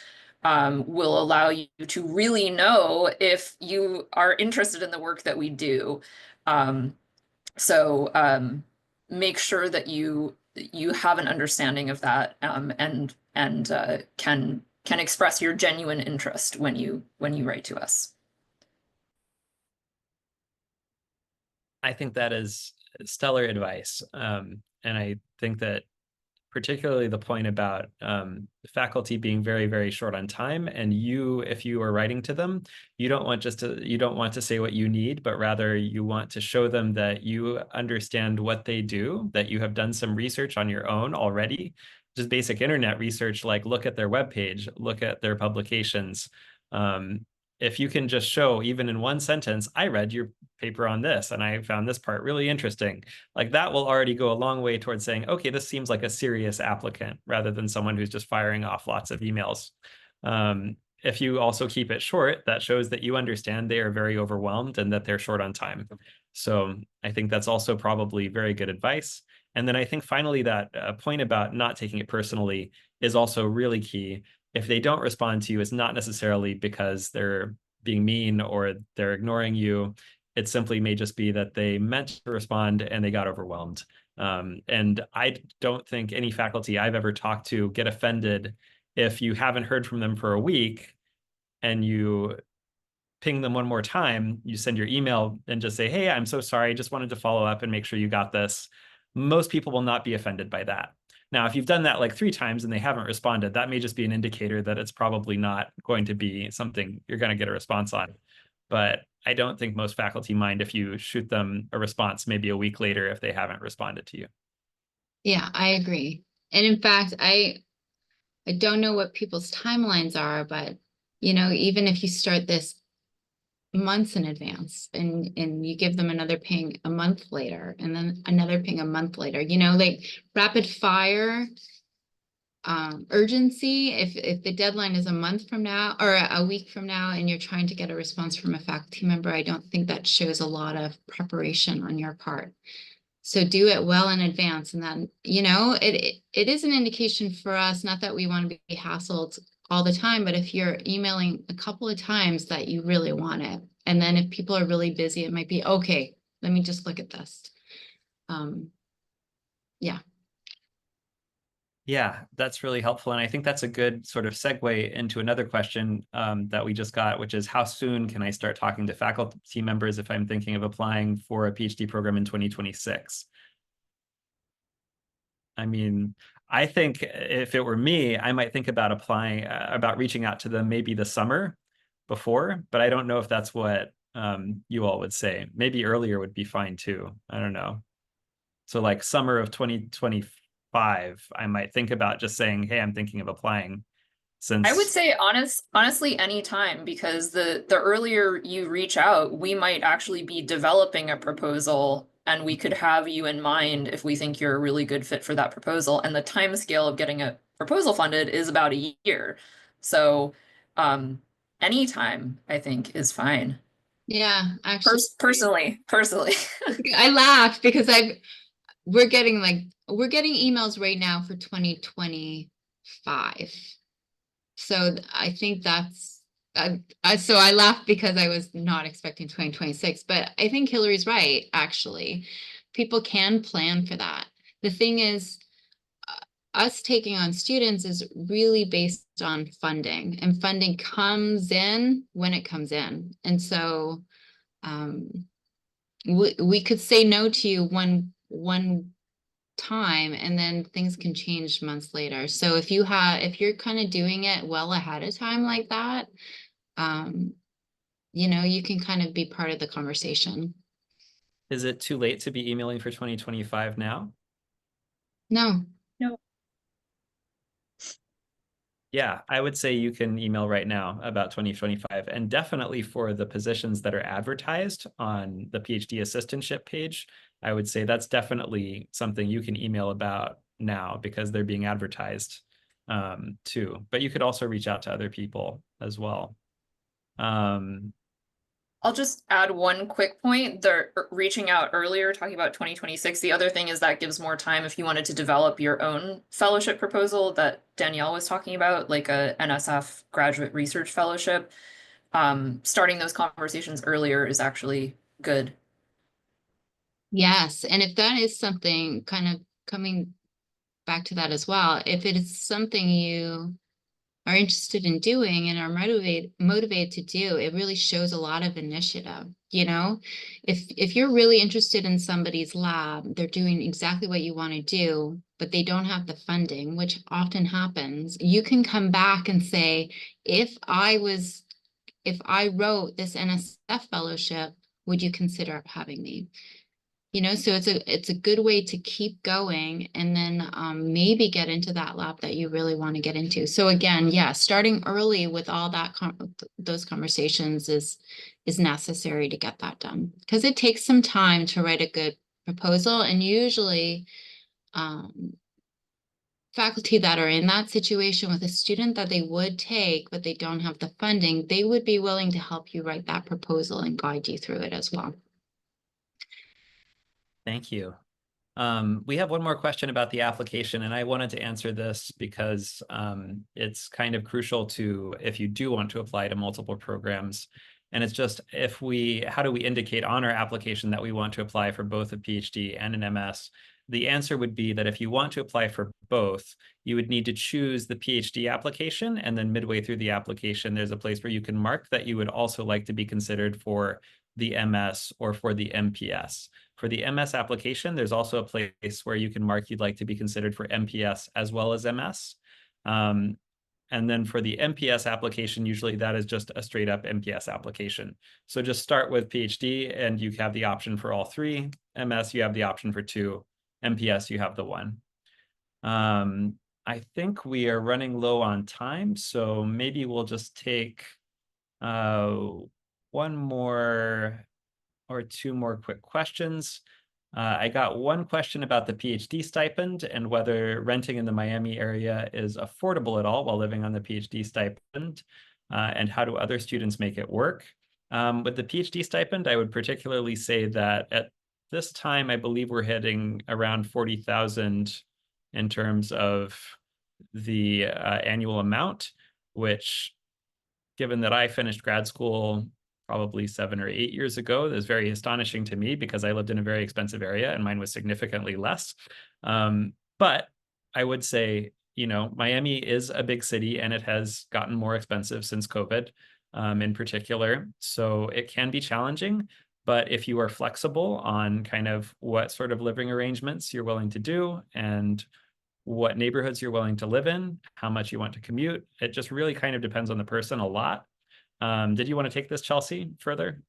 will allow you to really know if you are interested in the work that we do. So make sure that you have an understanding of that and can express your genuine interest when you write to us. I think that is stellar advice. And I think that particularly the point about faculty being very, very short on time, and you, if you are writing to them, you don't want to say what you need, but rather you want to show them that you understand what they do, that you have done some research on your own already, just basic internet research, like look at their webpage, look at their publications. If you can just show, even in one sentence, I read your paper on this and I found this part really interesting, like that will already go a long way towards saying, okay, this seems like a serious applicant rather than someone who's just firing off lots of emails. If you also keep it short, that shows that you understand they are very overwhelmed and that they're short on time. So I think that's also probably very good advice. And then I think finally that point about not taking it personally is also really key. If they don't respond to you, it's not necessarily because they're being mean or they're ignoring you. It simply may just be that they meant to respond and they got overwhelmed. And I don't think any faculty I've ever talked to get offended if you haven't heard from them for a week and you ping them one more time, you send your email and just say, hey, I'm so sorry, just wanted to follow up and make sure you got this. Most people will not be offended by that. Now, if you've done that like 3 times and they haven't responded, that may just be an indicator that it's probably not going to be something you're going to get a response on. But I don't think most faculty mind if you shoot them a response maybe a week later if they haven't responded to you. Yeah, I agree. And in fact, I don't know what people's timelines are, but you know, even if you start this months in advance and you give them another ping a month later and then another ping a month later, you know, like rapid fire urgency. If the deadline is a month from now or a week from now and you're trying to get a response from a faculty member, I don't think that shows a lot of preparation on your part. So do it well in advance. And then, you know, it is an indication for us, not that we want to be hassled all the time, but if you're emailing a couple of times that you really want it. And then if people are really busy, it might be, okay, let me just look at this. Yeah. Yeah, that's really helpful. And I think that's a good sort of segue into another question that we just got, which is how soon can I start talking to faculty members if I'm thinking of applying for a PhD program in 2026? I mean, I think if it were me, I might think about applying, about reaching out to them maybe the summer before, but I don't know if that's what you all would say. Maybe earlier would be fine too. I don't know. So like summer of 2024 2025, I might think about just saying, hey, I'm thinking of applying. Since I would say honestly, anytime, because the earlier you reach out, we might actually be developing a proposal and we could have you in mind if we think you're a really good fit for that proposal. And the time scale of getting a proposal funded is about a year. So anytime I think is fine. Yeah, actually, Personally. I laugh because we're getting emails right now for 2025. So I think that's so I laughed because I was not expecting 2026, but I think Hilary's right, actually. People can plan for that. The thing is, us taking on students is really based on funding, and funding comes in when it comes in. And so we could say no to you one time, and then things can change months later. So if you're kind of doing it well ahead of time like that, you can kind of be part of the conversation. is it too late to be emailing for 2025 now? No. Yeah, I would say you can email right now about 2025, and definitely for the positions that are advertised on the PhD assistantship page, I would say that's definitely something you can email about now because they're being advertised too. But you could also reach out to other people as well. I'll just add one quick point. They're reaching out earlier, talking about 2026. The other thing is that gives more time if you wanted to develop your own fellowship proposal that Danielle was talking about, like a NSF graduate research fellowship. Starting those conversations earlier is actually good. Yes, and if that is something, kind of coming back to that as well, if it is something you are interested in doing and are motivated to do, it really shows a lot of initiative. If you're really interested in somebody's lab, they're doing exactly what you want to do, but they don't have the funding, which often happens, you can come back and say, if I wrote this NSF fellowship, would you consider having me? So it's a good way to keep going, and then maybe get into that lab that you really want to get into. So again, yeah, starting early with all that those conversations is necessary to get that done, because it takes some time to write a good proposal, and usually faculty that are in that situation with a student that they would take but they don't have the funding, they would be willing to help you write that proposal and guide you through it as well. Thank you. We have one more question about the application, and I wanted to answer this because it's kind of crucial to if you do want to apply to multiple programs. And it's just how do we indicate on our application that we want to apply for both a PhD and an MS? The answer would be that if you want to apply for both, you would need to choose the PhD application, and then midway through the application, there's a place where you can mark that you would also like to be considered for the MS or for the MPS. For the MS application, there's also a place where you can mark you'd like to be considered for MPS as well as MS. And then for the MPS application, usually that is just a straight up MPS application. So just start with PhD and you have the option for all three. MS, you have the option for two. MPS, you have the one. I think we are running low on time, so maybe we'll just take one more or two more quick questions. I got one question about the PhD stipend and whether renting in the Miami area is affordable at all while living on the PhD stipend, and how do other students make it work? With the PhD stipend, I would particularly say that at this time, I believe we're hitting around 40,000 in terms of the annual amount, which, given that I finished grad school probably 7 or 8 years ago, is very astonishing to me because I lived in a very expensive area and mine was significantly less. But I would say, Miami is a big city and it has gotten more expensive since COVID in particular. So it can be challenging, but if you are flexible on kind of what sort of living arrangements you're willing to do and what neighborhoods you're willing to live in, how much you want to commute, it just really kind of depends on the person a lot. Did you want to take this, Chelsea, further?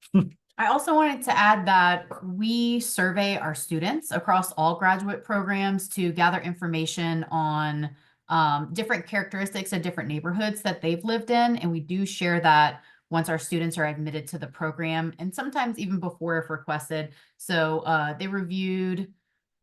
I also wanted to add that we survey our students across all graduate programs to gather information on different characteristics of different neighborhoods that they've lived in. And we do share that once our students are admitted to the program, and sometimes even before if requested. So they reviewed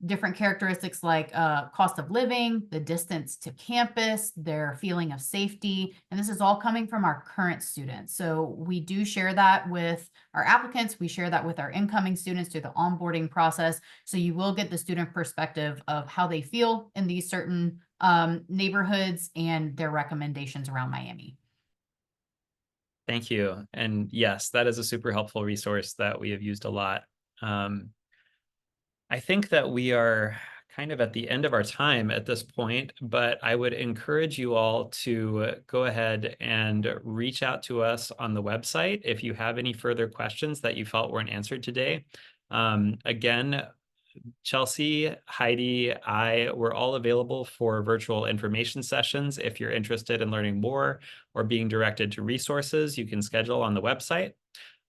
different characteristics like cost of living, the distance to campus, their feeling of safety. And this is all coming from our current students. So we do share that with our applicants. We share that with our incoming students through the onboarding process. So you will get the student perspective of how they feel in these certain neighborhoods and their recommendations around Miami. Thank you. And yes, that is a super helpful resource that we have used a lot. I think that we are kind of at the end of our time at this point, but I would encourage you all to go ahead and reach out to us on the website if you have any further questions that you felt weren't answered today. Again, Chelsea, Heidi, we're all available for virtual information sessions. If you're interested in learning more or being directed to resources, you can schedule on the website.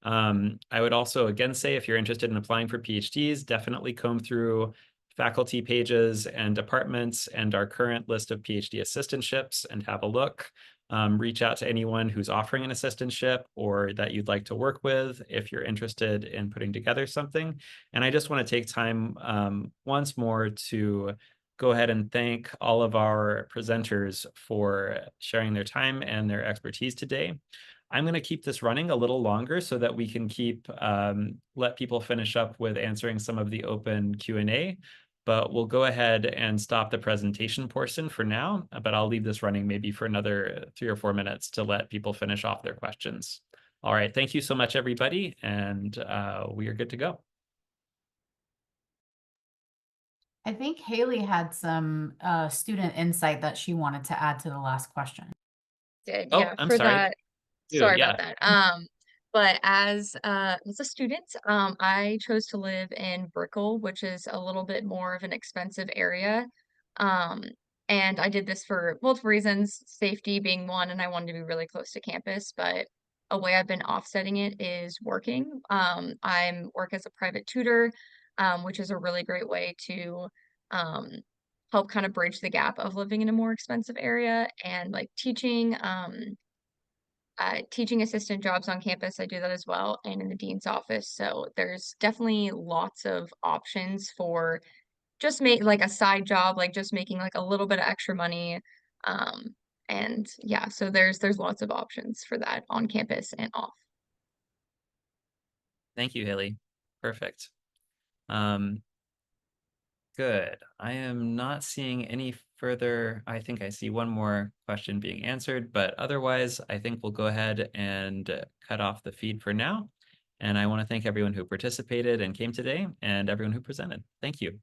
I would also again say, if you're interested in applying for PhDs, definitely comb through faculty pages and departments and our current list of PhD assistantships and have a look. Reach out to anyone who's offering an assistantship or that you'd like to work with if you're interested in putting together something. And I just want to take time once more to go ahead and thank all of our presenters for sharing their time and their expertise today. I'm going to keep this running a little longer so that we can let people finish up with answering some of the open Q&A, but we'll go ahead and stop the presentation portion for now, but I'll leave this running maybe for another 3 or 4 minutes to let people finish off their questions. All right, thank you so much, everybody, and we are good to go. I think Haley had some student insight that she wanted to add to the last question. Yeah, I'm for sorry. that. Sorry about that. But as a student, I chose to live in Brickell, which is a little bit more of an expensive area. And I did this for multiple reasons, safety being one, and I wanted to be really close to campus. But a way I've been offsetting it is working. I work as a private tutor, which is a really great way to help kind of bridge the gap of living in a more expensive area, and like teaching assistant jobs on campus. I do that as well, and in the dean's office. So there's definitely lots of options for just like a side job, like just making like a little bit of extra money. And yeah, so there's lots of options for that on campus and off. Thank you, Haley. Perfect. Good. I am not seeing any further. I think I see one more question being answered, but otherwise, I think we'll go ahead and cut off the feed for now. And I want to thank everyone who participated and came today and everyone who presented. Thank you.